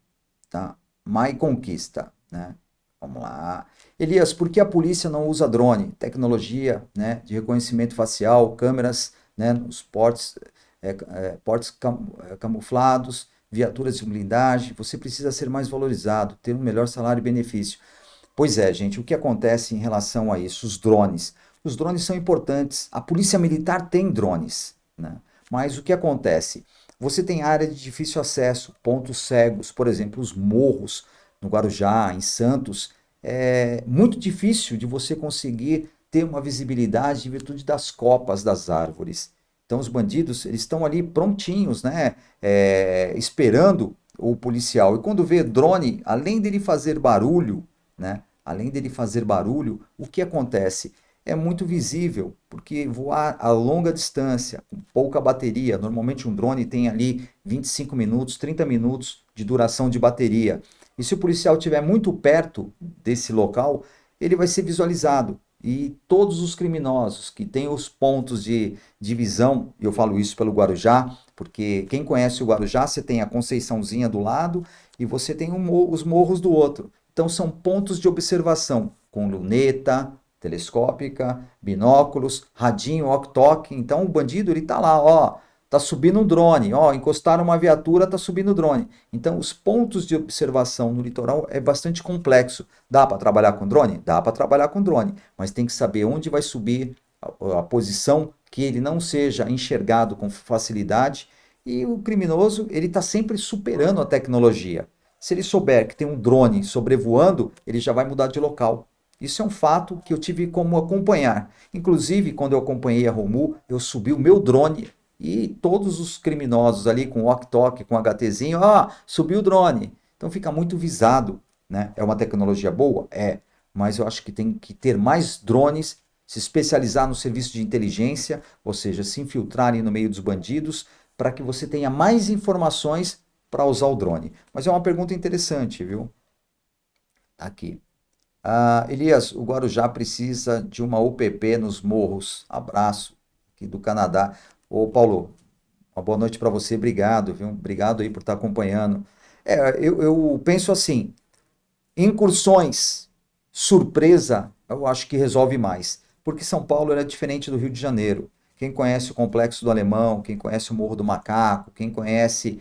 tá? Mai Conquista, né? Vamos lá. Elias, por que a polícia não usa drone? Tecnologia, né, de reconhecimento facial, câmeras, né, nos portes camuflados, viaturas de blindagem. Você precisa ser mais valorizado, ter um melhor salário e benefício. Pois é, gente, o que acontece em relação a isso? Os drones. Os drones são importantes. A polícia militar tem drones, né? Mas o que acontece? Você tem área de difícil acesso, pontos cegos, por exemplo, os morros no Guarujá, em Santos. É muito difícil de você conseguir ter uma visibilidade em virtude das copas das árvores. Então os bandidos eles estão ali prontinhos, né? Esperando o policial. E quando vê drone, além dele fazer barulho, né? Além dele fazer barulho, o que acontece? É muito visível, porque voar a longa distância, com pouca bateria, normalmente um drone tem ali 25 minutos, 30 minutos de duração de bateria. E se o policial estiver muito perto desse local, ele vai ser visualizado. E todos os criminosos que têm os pontos de visão, e eu falo isso pelo Guarujá, porque quem conhece o Guarujá, você tem a Conceiçãozinha do lado e você tem os morros do outro. Então são pontos de observação, com luneta, telescópica, binóculos, radinho, walkie-talkie. Então o bandido ele tá lá, ó, tá subindo um drone, ó, encostaram uma viatura, tá subindo o drone. Então os pontos de observação no litoral é bastante complexo. Dá para trabalhar com drone? Dá para trabalhar com drone, mas tem que saber onde vai subir a posição que ele não seja enxergado com facilidade E o criminoso, ele está sempre superando a tecnologia. Se ele souber que tem um drone sobrevoando, ele já vai mudar de local. Isso é um fato que eu tive como acompanhar. Inclusive, quando eu acompanhei a Romu, eu subi o meu drone e todos os criminosos ali com walkie-talkie, com HTzinho, subiu o drone. Então fica muito visado, né? É uma tecnologia boa? É. Mas eu acho que tem que ter mais drones, se especializar no serviço de inteligência, ou seja, se infiltrarem no meio dos bandidos, para que você tenha mais informações para usar o drone. Mas é uma pergunta interessante, viu? Aqui. Elias, o Guarujá precisa de uma UPP nos morros. Abraço, aqui do Canadá. Ô, Paulo, uma boa noite para você. Obrigado, viu? Obrigado aí por estar acompanhando. Eu penso assim, incursões, surpresa, eu acho que resolve mais. Porque São Paulo é diferente do Rio de Janeiro. Quem conhece o Complexo do Alemão, quem conhece o Morro do Macaco, quem conhece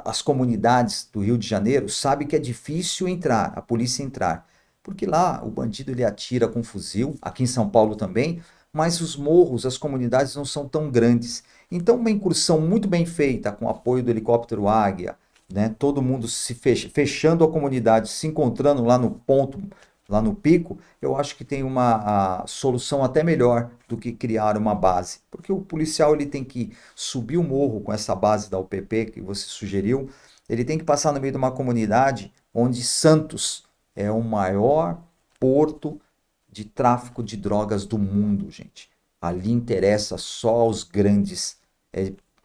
as comunidades do Rio de Janeiro, sabe que é difícil entrar, a polícia entrar. Porque lá o bandido ele atira com fuzil, aqui em São Paulo também, mas os morros, as comunidades não são tão grandes. Então uma incursão muito bem feita, com apoio do helicóptero Águia, né, todo mundo se fechando a comunidade, se encontrando lá no ponto, lá no pico, eu acho que tem uma solução até melhor do que criar uma base. Porque o policial ele tem que subir o morro com essa base da UPP que você sugeriu, ele tem que passar no meio de uma comunidade onde Santos é o maior porto de tráfico de drogas do mundo, gente. Ali interessa só aos grandes.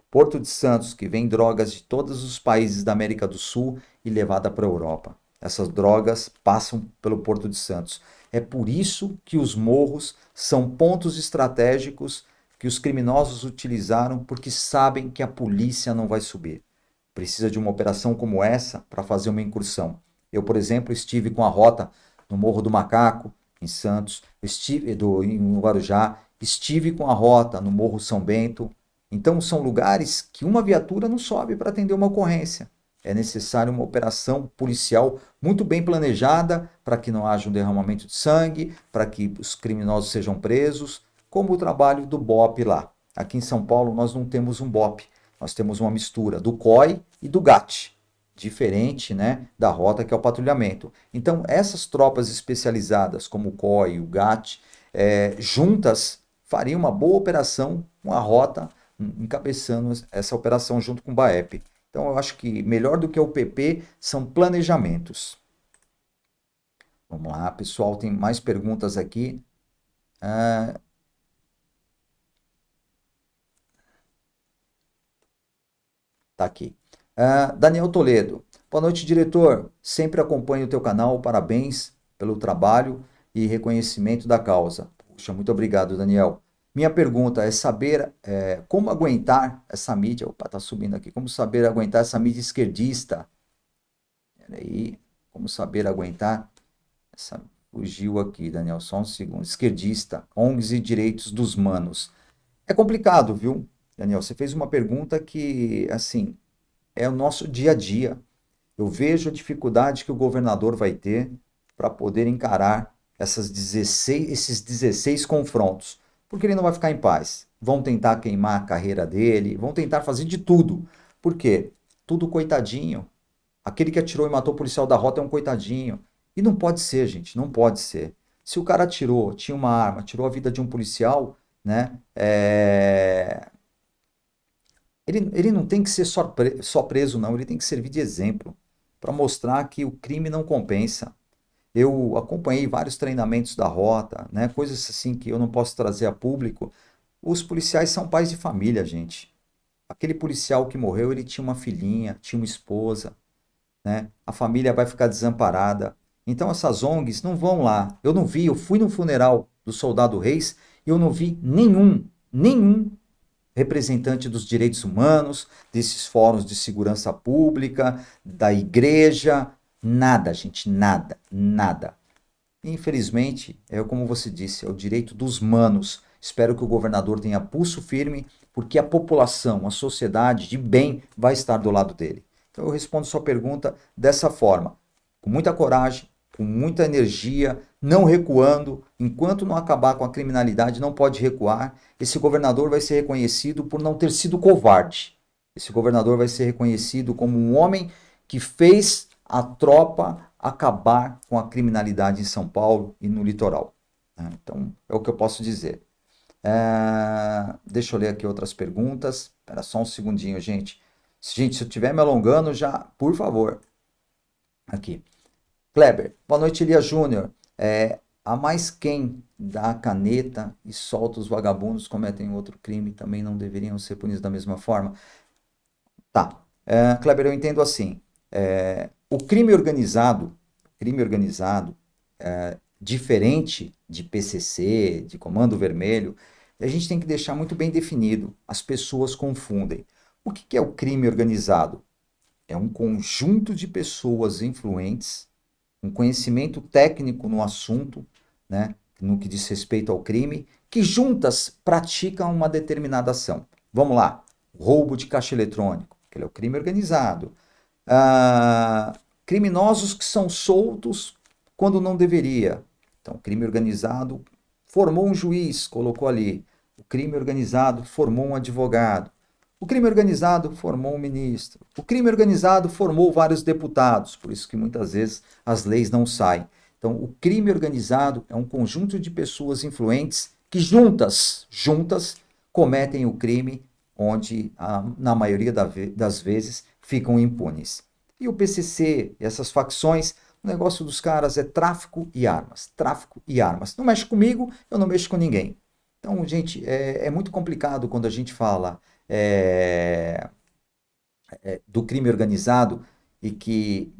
Porto de Santos, que vem drogas de todos os países da América do Sul e levada para a Europa. Essas drogas passam pelo Porto de Santos. É por isso que os morros são pontos estratégicos que os criminosos utilizaram, porque sabem que a polícia não vai subir. Precisa de uma operação como essa para fazer uma incursão. Eu, por exemplo, estive com a rota no Morro do Macaco, em Santos, em Guarujá, estive com a rota no Morro São Bento. Então, são lugares que uma viatura não sobe para atender uma ocorrência. É necessário uma operação policial muito bem planejada para que não haja um derramamento de sangue, para que os criminosos sejam presos, como o trabalho do BOP lá. Aqui em São Paulo nós não temos um BOP, nós temos uma mistura do COI e do GAT, diferente, né, da rota que é o patrulhamento. Então essas tropas especializadas como o COI e o GAT, juntas fariam uma boa operação com a rota encabeçando essa operação junto com o BAEP. Então, eu acho que melhor do que o PP são planejamentos. Vamos lá, pessoal, tem mais perguntas aqui. Tá aqui. Daniel Toledo. Boa noite, diretor. Sempre acompanho o teu canal. Parabéns pelo trabalho e reconhecimento da causa. Puxa, muito obrigado, Daniel. Minha pergunta é saber como aguentar essa mídia. Opa, tá subindo aqui. Como saber aguentar essa mídia esquerdista? Peraí. Como saber aguentar essa. Fugiu aqui, Daniel. Só um segundo. Esquerdista. ONGs e direitos dos manos. É complicado, viu, Daniel? Você fez uma pergunta que, assim, é o nosso dia a dia. Eu vejo a dificuldade que o governador vai ter para poder encarar esses 16 confrontos. Porque ele não vai ficar em paz. Vão tentar queimar a carreira dele, vão tentar fazer de tudo. Por quê? Tudo coitadinho. Aquele que atirou e matou o policial da rota é um coitadinho. E não pode ser, gente, não pode ser. Se o cara atirou, tinha uma arma, tirou a vida de um policial, né? Ele não tem que ser só preso, não. Ele tem que servir de exemplo para mostrar que o crime não compensa. Eu acompanhei vários treinamentos da rota, né? Coisas assim que eu não posso trazer a público. Os policiais são pais de família, gente. Aquele policial que morreu, ele tinha uma filhinha, tinha uma esposa, né? A família vai ficar desamparada. Então essas ONGs não vão lá. Eu fui no funeral do Soldado Reis e eu não vi nenhum representante dos direitos humanos, desses fóruns de segurança pública, da igreja. Nada, gente, nada. Infelizmente, como você disse, é o direito dos manos. Espero que o governador tenha pulso firme, porque a população, a sociedade de bem vai estar do lado dele. Então eu respondo sua pergunta dessa forma, com muita coragem, com muita energia, não recuando. Enquanto não acabar com a criminalidade, não pode recuar. Esse governador vai ser reconhecido por não ter sido covarde. Esse governador vai ser reconhecido como um homem que fez a tropa acabar com a criminalidade em São Paulo e no litoral. Então, é o que eu posso dizer. Deixa eu ler aqui outras perguntas. Espera só um segundinho, gente. Gente, se eu estiver me alongando, já, por favor. Aqui. Kleber, boa noite, Elias Júnior. Há mais quem dá a caneta e solta os vagabundos cometem outro crime, também não deveriam ser punidos da mesma forma? Tá. Kleber, eu entendo assim. O crime organizado, diferente de PCC, de Comando Vermelho, a gente tem que deixar muito bem definido. As pessoas confundem. O que é o crime organizado? É um conjunto de pessoas influentes, um conhecimento técnico no assunto, né, no que diz respeito ao crime, que juntas praticam uma determinada ação. Vamos lá. Roubo de caixa eletrônico, que é o crime organizado. Criminosos que são soltos quando não deveria. Então, crime organizado formou um juiz, colocou ali. O crime organizado formou um advogado. O crime organizado formou um ministro. O crime organizado formou vários deputados. Por isso que muitas vezes as leis não saem. Então, o crime organizado é um conjunto de pessoas influentes que juntas cometem o crime, onde, na maioria das vezes, ficam impunes. E o PCC, essas facções, o negócio dos caras é tráfico e armas. Tráfico e armas. Não mexe comigo, eu não mexo com ninguém. Então, gente, é muito complicado quando a gente fala do crime organizado e que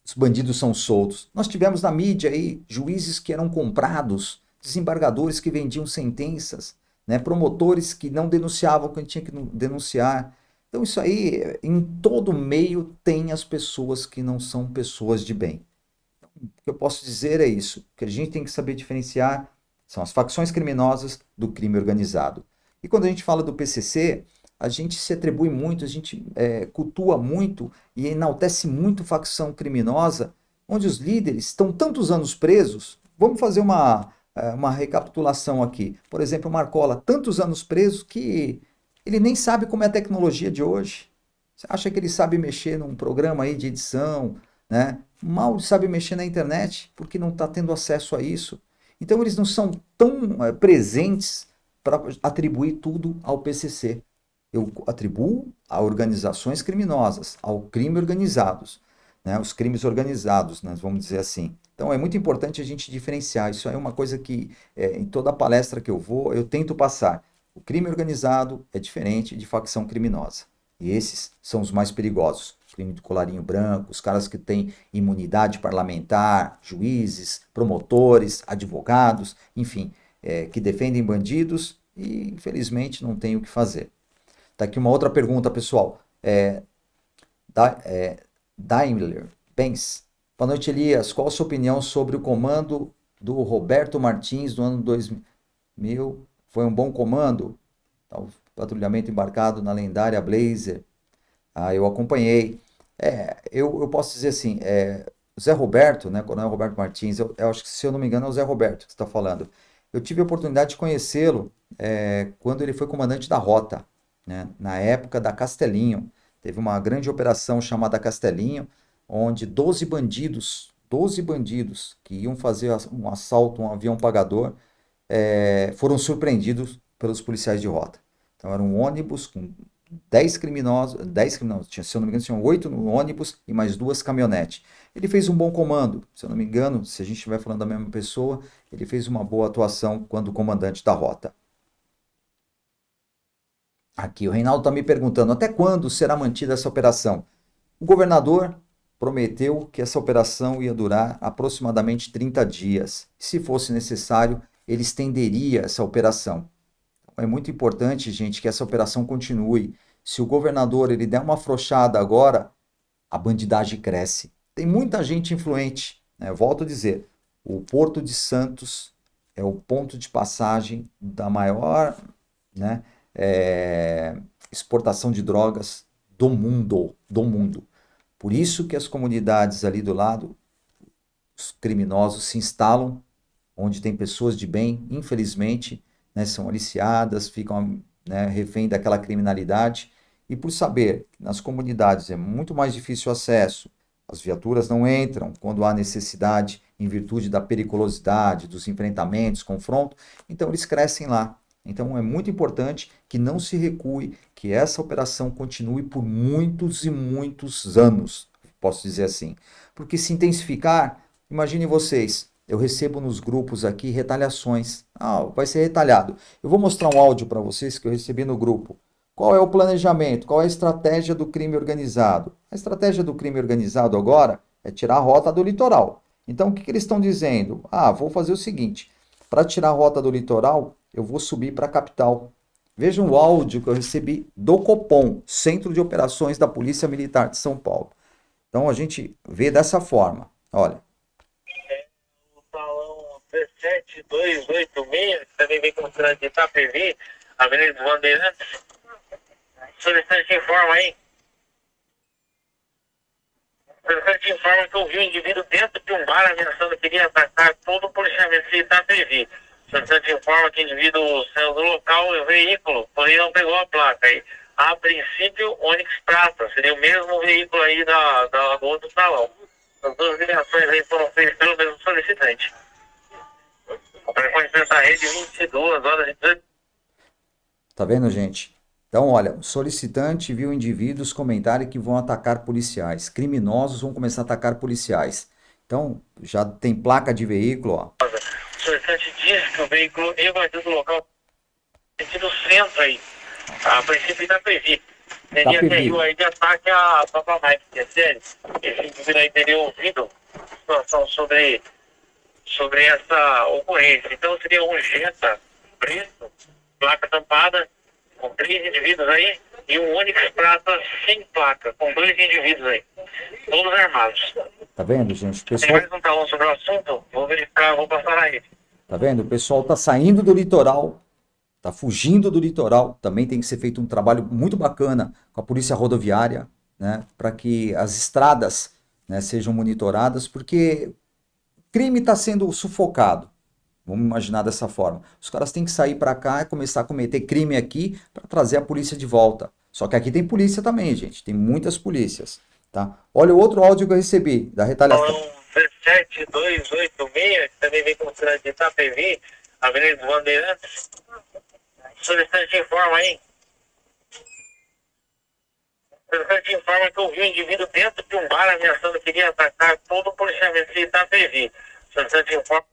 os bandidos são soltos. Nós tivemos na mídia aí juízes que eram comprados, desembargadores que vendiam sentenças, né, promotores que não denunciavam quando tinha que denunciar. Então isso aí, em todo meio tem as pessoas que não são pessoas de bem. O que eu posso dizer é isso, que a gente tem que saber diferenciar são as facções criminosas do crime organizado. E quando a gente fala do PCC, a gente se atribui muito, a gente cultua muito e enaltece muito facção criminosa, onde os líderes estão tantos anos presos. Vamos fazer uma recapitulação aqui. Por exemplo, o Marcola, tantos anos preso que ele nem sabe como é a tecnologia de hoje. Você acha que ele sabe mexer num programa aí de edição, né? Mal sabe mexer na internet, porque não está tendo acesso a isso. Então eles não são tão presentes para atribuir tudo ao PCC. Eu atribuo a organizações criminosas, ao crime organizados, né? Os crimes organizados, né? Vamos dizer assim. Então é muito importante a gente diferenciar. Isso é uma coisa que em toda palestra que eu vou, eu tento passar. O crime organizado é diferente de facção criminosa. E esses são os mais perigosos. Crime do colarinho branco, os caras que têm imunidade parlamentar, juízes, promotores, advogados, enfim, que defendem bandidos e, infelizmente, não tem o que fazer. Tá aqui uma outra pergunta, pessoal. Daimler-Benz. Boa noite, Elias. Qual a sua opinião sobre o comando do Roberto Martins do ano 2000? Foi um bom comando? O patrulhamento embarcado na lendária Blazer. Eu acompanhei. Eu posso dizer assim, o Zé Roberto, né, Coronel Roberto Martins, eu acho que, se eu não me engano, é o Zé Roberto que você está falando. Eu tive a oportunidade de conhecê-lo quando ele foi comandante da Rota, né, na época da Castelinho. Teve uma grande operação chamada Castelinho, onde 12 bandidos que iam fazer um assalto a um avião pagador, foram surpreendidos pelos policiais de Rota. Então era um ônibus com 10 criminosos, se eu não me engano, tinham 8 no ônibus e mais 2 caminhonetes. Ele fez um bom comando, se eu não me engano, se a gente estiver falando da mesma pessoa, ele fez uma boa atuação quando comandante da Rota. Aqui, o Reinaldo está me perguntando, até quando será mantida essa operação? O governador prometeu que essa operação ia durar aproximadamente 30 dias. Se fosse necessário, ele estenderia essa operação. É muito importante, gente, que essa operação continue. Se o governador ele der uma afrouxada agora, a bandidagem cresce. Tem muita gente influente, né? Eu volto a dizer, o Porto de Santos é o ponto de passagem da maior, né, exportação de drogas do mundo. Por isso que as comunidades ali do lado os criminosos se instalam onde tem pessoas de bem, infelizmente, né, são aliciadas, ficam, né, refém daquela criminalidade. E por saber que nas comunidades é muito mais difícil o acesso, as viaturas não entram quando há necessidade, em virtude da periculosidade, dos enfrentamentos, confronto, então eles crescem lá. Então é muito importante que não se recue, que essa operação continue por muitos e muitos anos, posso dizer assim. Porque se intensificar, imagine vocês, eu recebo nos grupos aqui retaliações. Ah, vai ser retalhado. Eu vou mostrar um áudio para vocês que eu recebi no grupo. Qual é o planejamento? Qual é a estratégia do crime organizado? A estratégia do crime organizado agora é tirar a rota do litoral. Então, o que eles estão dizendo? Ah, vou fazer o seguinte: para tirar a rota do litoral, eu vou subir para a capital. Vejam o áudio que eu recebi do Copom, Centro de Operações da Polícia Militar de São Paulo. Então, a gente vê dessa forma. Olha. O salão 17286, que também vem com o cidade de Itapevi, Avenida dos Bandeirantes. Solicitante informa aí. Solicitante informa que eu vi um indivíduo dentro de um bar ameaçando que iria atacar todo o policiamento de Itapevi. Solicitante informa que o indivíduo saiu do local e o veículo, porém não pegou a placa aí. A princípio, Onix Prata, seria o mesmo veículo aí da outro salão. As duas ligações aí foram feitas pelo mesmo solicitante. O frequência da rede 22 horas e 18. Tá vendo, gente? Então, olha, o solicitante viu indivíduos comentarem que vão atacar policiais. Criminosos vão começar a atacar policiais. Então, já tem placa de veículo, ó. O solicitante diz que o veículo evadiu do local sentido centro aí. A princípio Itapevi. Teria caiu aí de ataque à própria Mike, que é sério. Esse indivíduo aí teria ouvido situação sobre essa ocorrência. Então seria um Jetta preto, placa tampada, com 3 indivíduos aí, e um Onix Prata sem placa, com 2 indivíduos aí, todos armados. Tá vendo, gente? O Tem pessoal... mais um talão sobre o assunto? Vou verificar, vou passar a rede. Tá vendo? O pessoal tá saindo do litoral, tá fugindo do litoral. Também tem que ser feito um trabalho muito bacana com a polícia rodoviária, né? Para que as estradas, né, sejam monitoradas, porque crime está sendo sufocado. Vamos imaginar dessa forma. Os caras têm que sair para cá e começar a cometer crime aqui para trazer a polícia de volta. Só que aqui tem polícia também, gente. Tem muitas polícias, tá? Olha o outro áudio que eu recebi da retaliação. Salão 17286, que também vem com o cidade de Itapevi, Avenida dos Bandeirantes. Solicitante informa aí. Solicitante informa que eu vi um indivíduo dentro de um bar ameaçando que iria atacar todo o policiamento de Itapevi. Solicitante informa.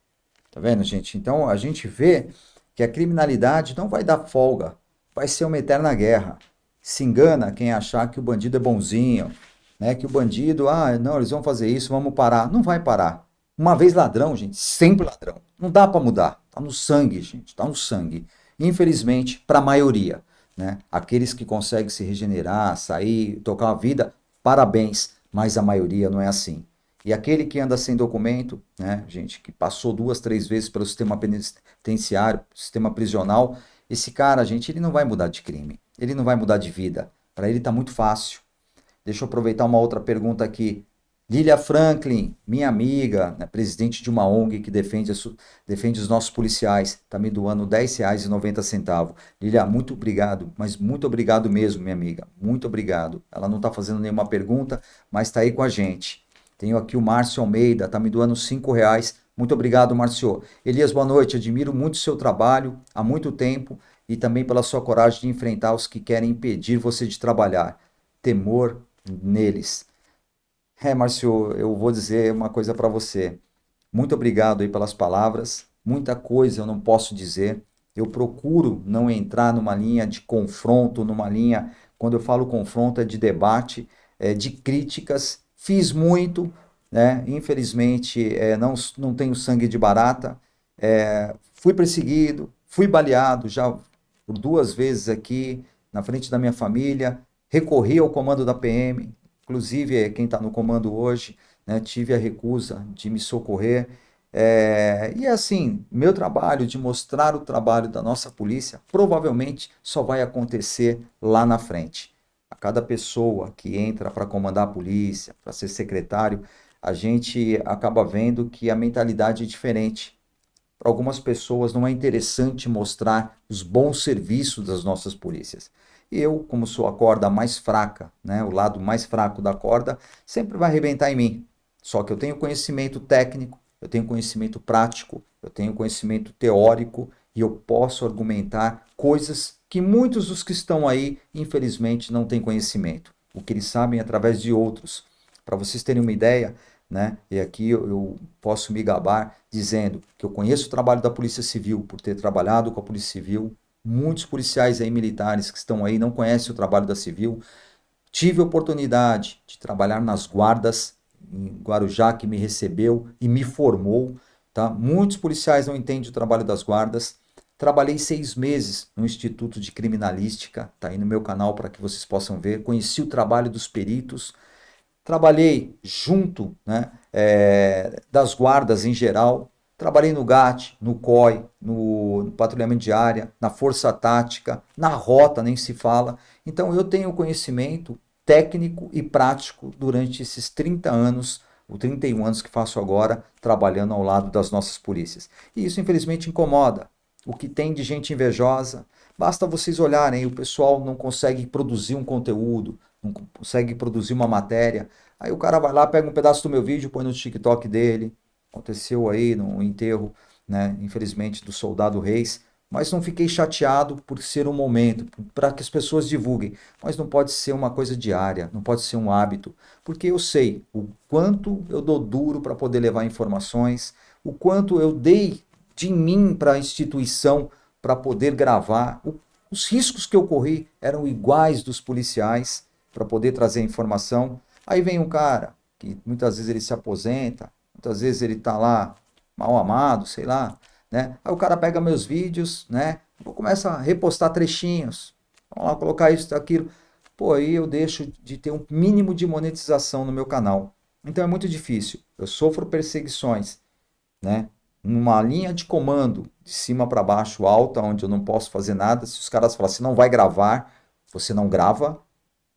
Tá vendo, gente? Então a gente vê que a criminalidade não vai dar folga, vai ser uma eterna guerra. Se engana quem achar que o bandido é bonzinho, né? Que o bandido, não, eles vão fazer isso, vamos parar. Não vai parar. Uma vez ladrão, gente, sempre ladrão. Não dá para mudar. Tá no sangue, gente, tá no sangue. Infelizmente, para a maioria, né? Aqueles que conseguem se regenerar, sair, tocar a vida, parabéns, mas a maioria não é assim. E aquele que anda sem documento, né, gente, que passou 2, 3 vezes pelo sistema penitenciário, sistema prisional, esse cara, gente, ele não vai mudar de crime, ele não vai mudar de vida. Para ele tá muito fácil. Deixa eu aproveitar uma outra pergunta aqui. Lília Franklin, minha amiga, né, presidente de uma ONG que defende os nossos policiais, está me doando R$10,90. Lília, muito obrigado, mas muito obrigado mesmo, minha amiga, muito obrigado. Ela não está fazendo nenhuma pergunta, mas está aí com a gente. Tenho aqui o Márcio Almeida, está me doando R$5. Muito obrigado, Márcio. Elias, boa noite. Admiro muito o seu trabalho há muito tempo e também pela sua coragem de enfrentar os que querem impedir você de trabalhar. Temor neles. Márcio, eu vou dizer uma coisa para você. Muito obrigado aí pelas palavras. Muita coisa eu não posso dizer. Eu procuro não entrar numa linha de confronto, numa linha, quando eu falo confronto, é de debate, de críticas. Fiz muito, né? Infelizmente, não tenho sangue de barata. Fui perseguido, fui baleado já por 2 vezes aqui, na frente da minha família. Recorri ao comando da PM, inclusive quem está no comando hoje, né? Tive a recusa de me socorrer. E assim, meu trabalho de mostrar o trabalho da nossa polícia provavelmente só vai acontecer lá na frente. A cada pessoa que entra para comandar a polícia, para ser secretário, a gente acaba vendo que a mentalidade é diferente. Para algumas pessoas não é interessante mostrar os bons serviços das nossas polícias. E eu, como sou a corda mais fraca, né, o lado mais fraco da corda, sempre vai arrebentar em mim. Só que eu tenho conhecimento técnico, eu tenho conhecimento prático, eu tenho conhecimento teórico e eu posso argumentar coisas que muitos dos que estão aí, infelizmente, não têm conhecimento. O que eles sabem é através de outros. Para vocês terem uma ideia, né? E aqui eu posso me gabar dizendo que eu conheço o trabalho da Polícia Civil por ter trabalhado com a Polícia Civil. Muitos policiais aí militares que estão aí não conhecem o trabalho da Civil. Tive a oportunidade de trabalhar nas guardas em Guarujá, que me recebeu e me formou, tá? Muitos policiais não entendem o trabalho das guardas. Trabalhei 6 meses no Instituto de Criminalística, tá aí no meu canal para que vocês possam ver. Conheci o trabalho dos peritos. Trabalhei junto, né, das guardas em geral. Trabalhei no GAT, no COI, no patrulhamento de área, na força tática, na rota, nem se fala. Então eu tenho conhecimento técnico e prático durante esses 30 anos, ou 31 anos que faço agora, trabalhando ao lado das nossas polícias. E isso infelizmente incomoda. O que tem de gente invejosa, basta vocês olharem, o pessoal não consegue produzir um conteúdo, não consegue produzir uma matéria. Aí o cara vai lá, pega um pedaço do meu vídeo, põe no TikTok dele. Aconteceu aí no enterro, né, infelizmente, do soldado Reis. Mas não fiquei chateado por ser um momento, para que as pessoas divulguem. Mas não pode ser uma coisa diária, não pode ser um hábito. Porque eu sei o quanto eu dou duro para poder levar informações, o quanto eu dei de mim para a instituição para poder gravar. Os riscos que eu corri eram iguais dos policiais para poder trazer informação. Aí vem um cara que muitas vezes ele se aposenta, muitas vezes ele está lá mal amado, sei lá, né? Aí o cara pega meus vídeos, né? Começa a repostar trechinhos, vamos lá colocar isso, aquilo. Pô, aí eu deixo de ter um mínimo de monetização no meu canal. Então é muito difícil. Eu sofro perseguições, né? Numa linha de comando, de cima para baixo, alta, onde eu não posso fazer nada. Se os caras falam assim, não vai gravar, você não grava.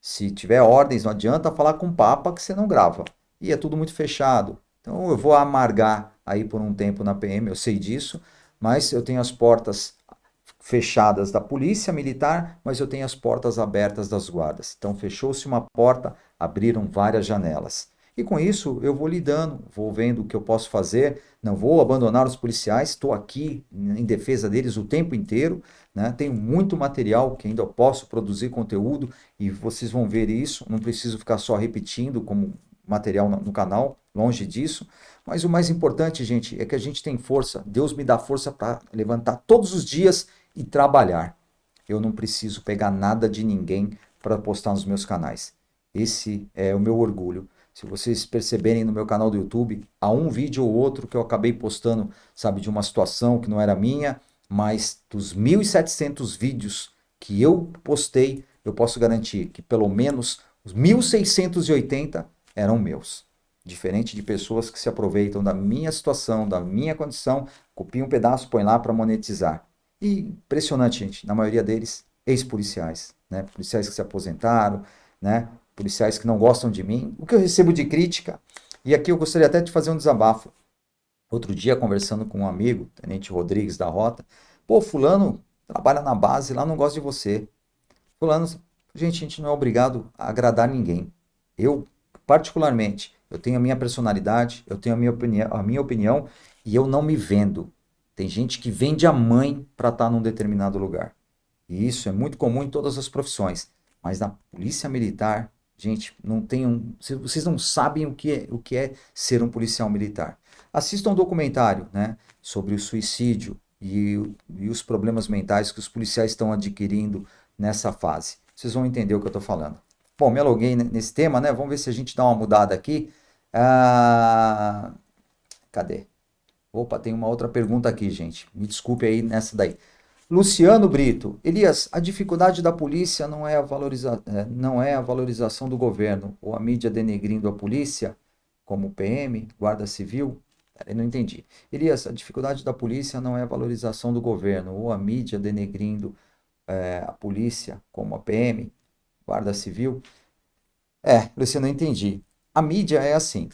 Se tiver ordens, não adianta falar com o Papa que você não grava. E é tudo muito fechado. Então eu vou amargar aí por um tempo na PM, eu sei disso, mas eu tenho as portas fechadas da polícia militar, mas eu tenho as portas abertas das guardas. Então fechou-se uma porta, abriram várias janelas. E com isso eu vou lidando, vou vendo o que eu posso fazer, não vou abandonar os policiais, estou aqui em defesa deles o tempo inteiro, né? Tenho muito material que ainda posso produzir conteúdo e vocês vão ver isso, não preciso ficar só repetindo como material no canal, longe disso. Mas o mais importante, gente, é que a gente tem força, Deus me dá força para levantar todos os dias e trabalhar. Eu não preciso pegar nada de ninguém para postar nos meus canais. Esse é o meu orgulho. Se vocês perceberem no meu canal do YouTube, há um vídeo ou outro que eu acabei postando, sabe, de uma situação que não era minha, mas dos 1.700 vídeos que eu postei, eu posso garantir que pelo menos os 1.680 eram meus. Diferente de pessoas que se aproveitam da minha situação, da minha condição, copiam um pedaço, põem lá para monetizar. E impressionante, gente, na maioria deles, ex-policiais, né? Policiais que se aposentaram, né? Policiais que não gostam de mim. O que eu recebo de crítica, e aqui eu gostaria até de fazer um desabafo. Outro dia, conversando com um amigo, Tenente Rodrigues da Rota, pô, fulano trabalha na base, lá não gosta de você. Fulano, gente, a gente não é obrigado a agradar ninguém. Eu, particularmente, eu tenho a minha personalidade, eu tenho a minha opinião e eu não me vendo. Tem gente que vende a mãe para estar num determinado lugar. E isso é muito comum em todas as profissões. Mas na polícia militar, gente, não tem vocês não sabem o que é ser um policial militar. Assistam um documentário, né, sobre o suicídio e os problemas mentais que os policiais estão adquirindo nessa fase. Vocês vão entender o que eu estou falando. Bom, me aluguei nesse tema, né? Vamos ver se a gente dá uma mudada aqui. Cadê? Opa, tem uma outra pergunta aqui, gente. Me desculpe aí nessa daí. Luciano Brito. Elias, a dificuldade da polícia não é não é a valorização do governo ou a mídia denegrindo a polícia, como PM, Guarda Civil? Eu não entendi. Elias, a dificuldade da polícia não é a valorização do governo ou a mídia denegrindo a polícia, como a PM, Guarda Civil? Luciano, eu entendi. A mídia é assim.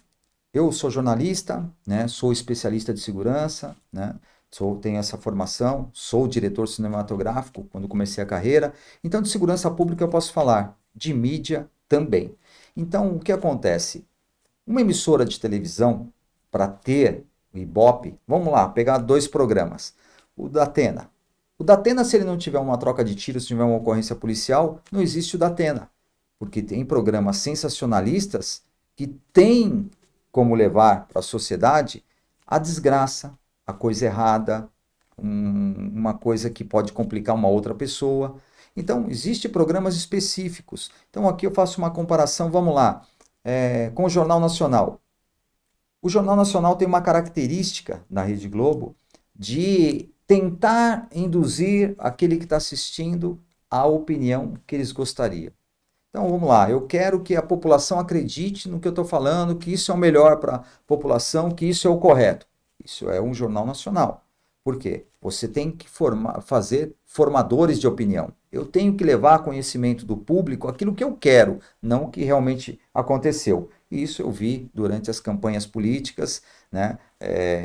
Eu sou jornalista, né? Sou especialista de segurança, né? Tenho essa formação, sou diretor cinematográfico quando comecei a carreira. Então, de segurança pública eu posso falar, de mídia também. Então, o que acontece? Uma emissora de televisão, para ter o Ibope, vamos lá, pegar 2 programas. O Datena. O Datena, se ele não tiver uma troca de tiros, se tiver uma ocorrência policial, não existe o Datena. Porque tem programas sensacionalistas que têm como levar para a sociedade a desgraça, a coisa errada, uma coisa que pode complicar uma outra pessoa. Então, existem programas específicos. Então, aqui eu faço uma comparação, vamos lá, com o Jornal Nacional. O Jornal Nacional tem uma característica na Rede Globo de tentar induzir aquele que está assistindo à opinião que eles gostariam. Então vamos lá, eu quero que a população acredite no que eu estou falando, que isso é o melhor para a população, que isso é o correto. Isso é um jornal nacional. Por quê? Você tem que fazer formadores de opinião. Eu tenho que levar a conhecimento do público aquilo que eu quero, não o que realmente aconteceu. E isso eu vi durante as campanhas políticas, né?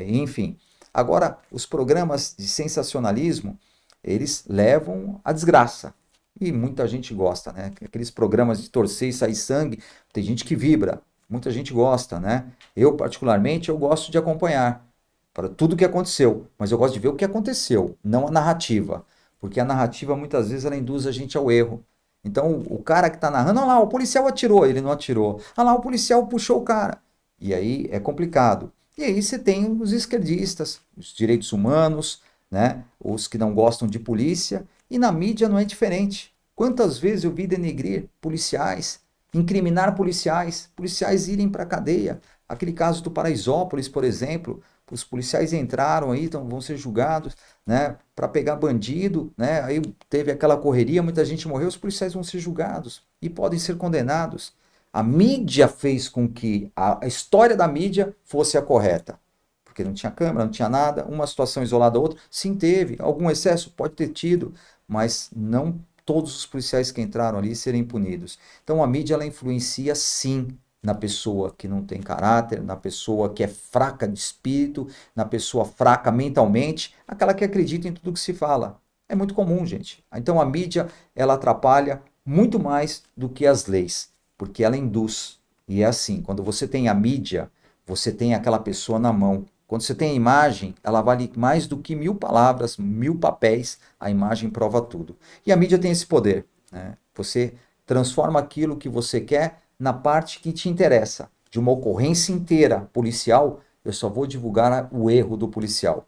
Enfim. Agora, os programas de sensacionalismo, eles levam à desgraça. E muita gente gosta, né? Aqueles programas de torcer e sair sangue, tem gente que vibra, muita gente gosta, né? Eu, particularmente, eu gosto de acompanhar para tudo o que aconteceu, mas eu gosto de ver o que aconteceu, não a narrativa, porque a narrativa muitas vezes ela induz a gente ao erro. Então, o cara que está narrando, olha lá, o policial atirou, ele não atirou. Olha lá, o policial puxou o cara. E aí é complicado. E aí você tem os esquerdistas, os direitos humanos, né? Os que não gostam de polícia. E na mídia não é diferente. Quantas vezes eu vi denegrir policiais, incriminar policiais, policiais irem para a cadeia. Aquele caso do Paraisópolis, por exemplo, os policiais entraram aí, vão ser julgados, né, para pegar bandido, né? Aí teve aquela correria, muita gente morreu, os policiais vão ser julgados e podem ser condenados. A mídia fez com que a história da mídia fosse a correta. Porque não tinha câmera, não tinha nada, uma situação isolada a outra. Sim, teve. Algum excesso? Pode ter tido, mas não todos os policiais que entraram ali serem punidos. Então a mídia ela influencia sim na pessoa que não tem caráter, na pessoa que é fraca de espírito, na pessoa fraca mentalmente, aquela que acredita em tudo que se fala. É muito comum, gente. Então a mídia ela atrapalha muito mais do que as leis, porque ela induz. E é assim, quando você tem a mídia, você tem aquela pessoa na mão. Quando você tem a imagem, ela vale mais do que 1000 palavras, 1000 papéis, a imagem prova tudo. E a mídia tem esse poder, né? Você transforma aquilo que você quer na parte que te interessa. De uma ocorrência inteira policial, eu só vou divulgar o erro do policial.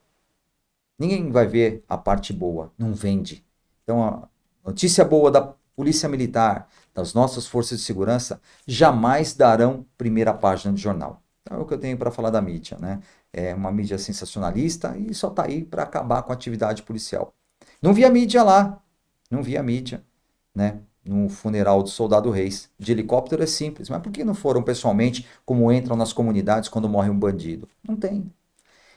Ninguém vai ver a parte boa, não vende. Então, a notícia boa da Polícia Militar, das nossas forças de segurança, jamais darão primeira página do jornal. Então, é o que eu tenho para falar da mídia, né? É uma mídia sensacionalista e só está aí para acabar com a atividade policial. Não vi a mídia lá, não vi a mídia, né? No funeral do Soldado Reis. De helicóptero é simples, mas por que não foram pessoalmente como entram nas comunidades quando morre um bandido? Não tem.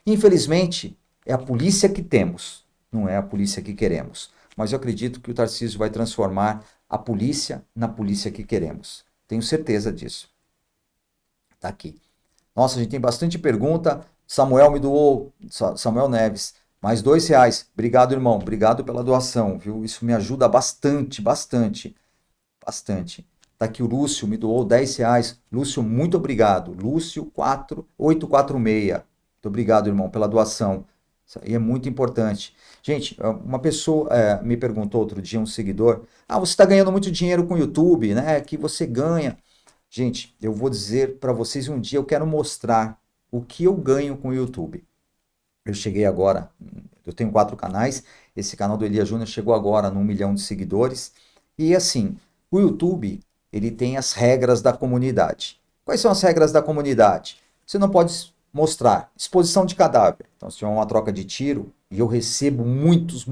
Infelizmente, é a polícia que temos, não é a polícia que queremos. Mas eu acredito que o Tarcísio vai transformar a polícia na polícia que queremos. Tenho certeza disso. Tá aqui. Nossa, a gente tem bastante pergunta. Samuel me doou, Samuel Neves, mais R$2. Obrigado, irmão. Obrigado pela doação, viu? Isso me ajuda bastante, bastante, bastante. Tá aqui o Lúcio, me doou R$10. Lúcio, muito obrigado. Lúcio 4846. Muito obrigado, irmão, pela doação. Isso aí é muito importante. Gente, uma pessoa me perguntou outro dia, um seguidor, você está ganhando muito dinheiro com o YouTube, né? Que você ganha. Gente, eu vou dizer para vocês um dia, eu quero mostrar o que eu ganho com o YouTube. Eu cheguei agora, eu tenho 4 canais, esse canal do Elias Júnior chegou agora no 1 milhão de seguidores. E assim, o YouTube, ele tem as regras da comunidade. Quais são as regras da comunidade? Você não pode mostrar exposição de cadáver. Então, se tiver uma troca de tiro, e eu recebo muitos,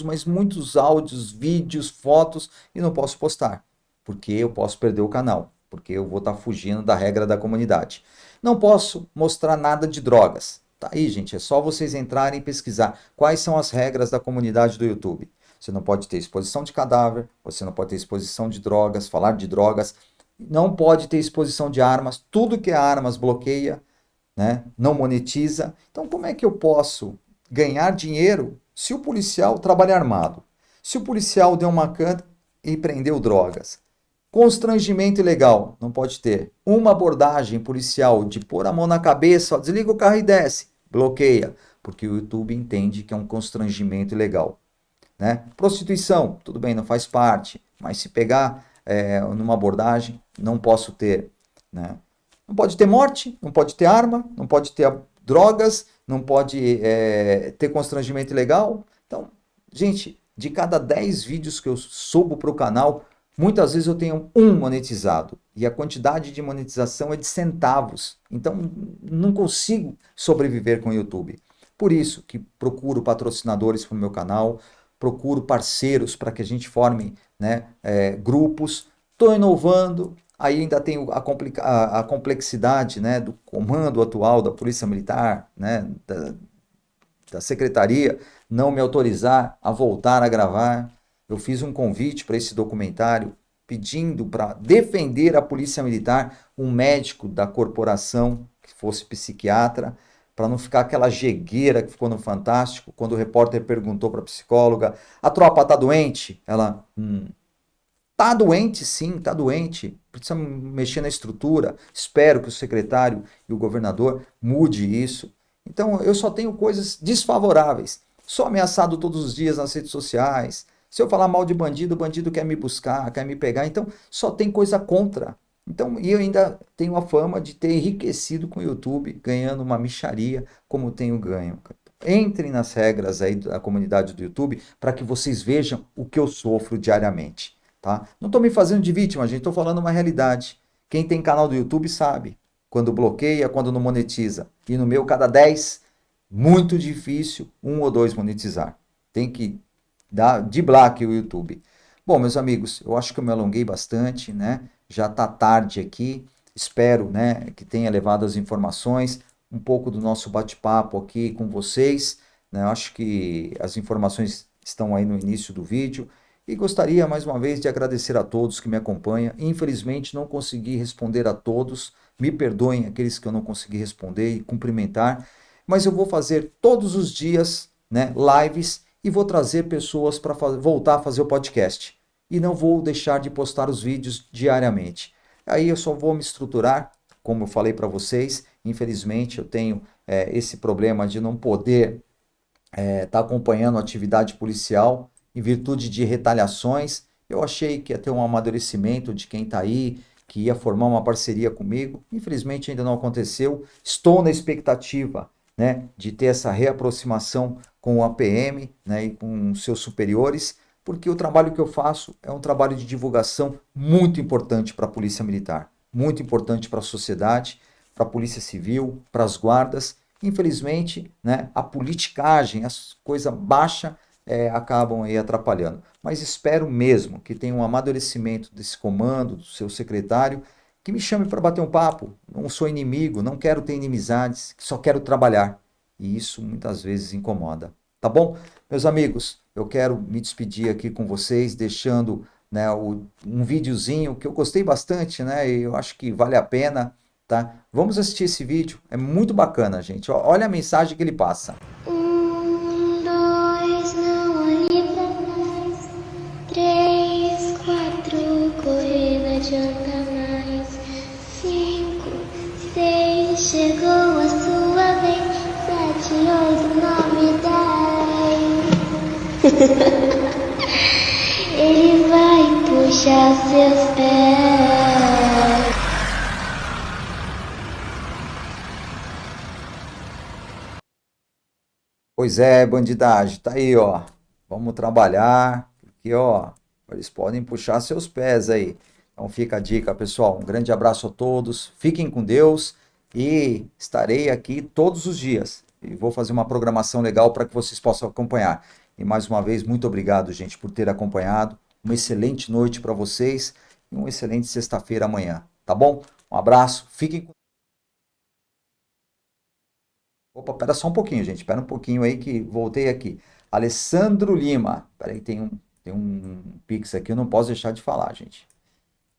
mas muitos áudios, vídeos, fotos, e não posso postar, porque eu posso perder o canal, porque eu vou estar fugindo da regra da comunidade. Não posso mostrar nada de drogas. Tá aí, gente, é só vocês entrarem e pesquisar quais são as regras da comunidade do YouTube. Você não pode ter exposição de cadáver, você não pode ter exposição de drogas, falar de drogas, não pode ter exposição de armas, tudo que é armas bloqueia, né? Não monetiza. Então, como é que eu posso ganhar dinheiro se o policial trabalha armado? Se o policial deu uma canta e prendeu drogas? Constrangimento ilegal, não pode ter. Uma abordagem policial de pôr a mão na cabeça, ó, desliga o carro e desce, bloqueia, porque o YouTube entende que é um constrangimento ilegal, né? Prostituição, tudo bem, não faz parte, mas se pegar numa abordagem, não posso ter, né? Não pode ter morte, não pode ter arma, não pode ter drogas, não pode ter constrangimento ilegal. Então, gente, de cada 10 vídeos que eu subo para o canal, muitas vezes eu tenho um monetizado. E a quantidade de monetização é de centavos. Então, não consigo sobreviver com o YouTube. Por isso que procuro patrocinadores para o meu canal, procuro parceiros para que a gente forme, né, grupos. Estou inovando. Aí ainda tem a complexidade, né, do comando atual da Polícia Militar, né, da Secretaria, não me autorizar a voltar a gravar. Eu fiz um convite para esse documentário pedindo para defender a Polícia Militar, um médico da corporação que fosse psiquiatra, para não ficar aquela jegueira que ficou no Fantástico, quando o repórter perguntou para a psicóloga: a tropa está doente? Ela, tá doente, sim, tá doente. Precisa mexer na estrutura. Espero que o secretário e o governador mude isso. Então, eu só tenho coisas desfavoráveis. Sou ameaçado todos os dias nas redes sociais. Se eu falar mal de bandido, o bandido quer me buscar, quer me pegar. Então, só tem coisa contra. Então, e eu ainda tenho a fama de ter enriquecido com o YouTube, ganhando uma mixaria como tenho ganho. Entrem nas regras aí da comunidade do YouTube para que vocês vejam o que eu sofro diariamente. Tá? Não estou me fazendo de vítima, gente, estou falando uma realidade. Quem tem canal do YouTube sabe quando bloqueia, quando não monetiza. E no meu, cada 10, muito difícil, 1 ou 2 monetizar. Tem que dar de black o YouTube. Bom, meus amigos, eu acho que eu me alonguei bastante, né? Já está tarde aqui. Espero, né, que tenha levado as informações, um pouco do nosso bate-papo aqui com vocês, né? Eu acho que as informações estão aí no início do vídeo. E gostaria mais uma vez de agradecer a todos que me acompanham. Infelizmente não consegui responder a todos. Me perdoem aqueles que eu não consegui responder e cumprimentar. Mas eu vou fazer todos os dias, né, lives e vou trazer pessoas para voltar a fazer o podcast. E não vou deixar de postar os vídeos diariamente. Aí eu só vou me estruturar, como eu falei para vocês. Infelizmente eu tenho esse problema de não poder estar acompanhando a atividade policial em virtude de retaliações. Eu achei que ia ter um amadurecimento de quem está aí, que ia formar uma parceria comigo. Infelizmente ainda não aconteceu. Estou na expectativa, né, de ter essa reaproximação com o APM, né, e com seus superiores, porque o trabalho que eu faço é um trabalho de divulgação muito importante para a Polícia Militar, muito importante para a sociedade, para a Polícia Civil, para as guardas. Infelizmente, né, a politicagem, as coisas baixas, acabam aí atrapalhando. Mas espero mesmo que tenha um amadurecimento desse comando, do seu secretário, que me chame para bater um papo. Não sou inimigo, não quero ter inimizades, só quero trabalhar. E isso muitas vezes incomoda. Tá bom? Meus amigos, eu quero me despedir aqui com vocês, deixando, né, um videozinho que eu gostei bastante, né? E eu acho que vale a pena, tá? Vamos assistir esse vídeo, é muito bacana, gente. Olha a mensagem que ele passa. 1, 2, não olhe pra trás. 3, 4, correr não adianta mais. 5, 6, chegou a sua vez. 7, 8, 9, 10. Ele vai puxar seus pés. Pois é, bandidagem, tá aí, ó. Vamos trabalhar, porque, ó, eles podem puxar seus pés aí. Então fica a dica, pessoal. Um grande abraço a todos, fiquem com Deus e estarei aqui todos os dias. E vou fazer uma programação legal para que vocês possam acompanhar. E mais uma vez, muito obrigado, gente, por ter acompanhado. Uma excelente noite para vocês e uma excelente sexta-feira amanhã, tá bom? Um abraço, fiquem com... Opa, pera só um pouquinho, gente. Espera um pouquinho aí que voltei aqui. Alessandro Lima. Pera aí, tem um Pix aqui, eu não posso deixar de falar, gente.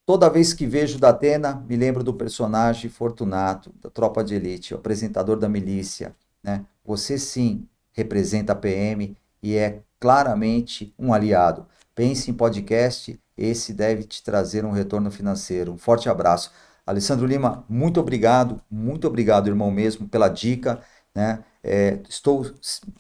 Toda vez que vejo Datena, me lembro do personagem Fortunato, da Tropa de Elite, o apresentador da milícia, né? Você sim representa a PM e é claramente um aliado. Pense em podcast, esse deve te trazer um retorno financeiro. Um forte abraço. Alessandro Lima, muito obrigado, irmão mesmo, pela dica, né? Estou,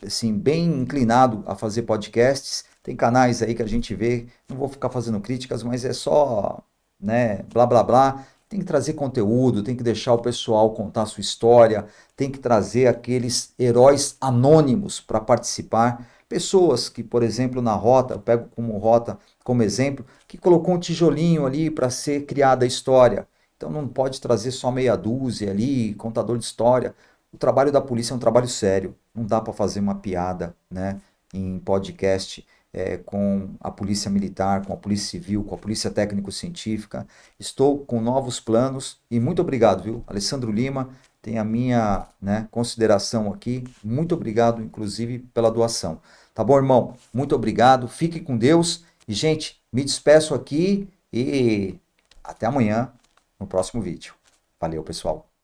assim, bem inclinado a fazer podcasts. Tem canais aí que a gente vê, não vou ficar fazendo críticas, mas é só, né, blá, blá, blá. Tem que trazer conteúdo, tem que deixar o pessoal contar a sua história, tem que trazer aqueles heróis anônimos para participar. Pessoas que, por exemplo, na Rota, eu pego como Rota como exemplo, que colocou um tijolinho ali para ser criada a história. Então não pode trazer só meia dúzia ali, contador de história. O trabalho da polícia é um trabalho sério. Não dá para fazer uma piada, né, em podcast com a polícia militar, com a polícia civil, com a polícia técnico-científica. Estou com novos planos e muito obrigado, viu? Alessandro Lima, tem a minha, né, consideração aqui. Muito obrigado, inclusive, pela doação. Tá bom, irmão? Muito obrigado. Fique com Deus. E, gente, me despeço aqui e até amanhã no próximo vídeo. Valeu, pessoal.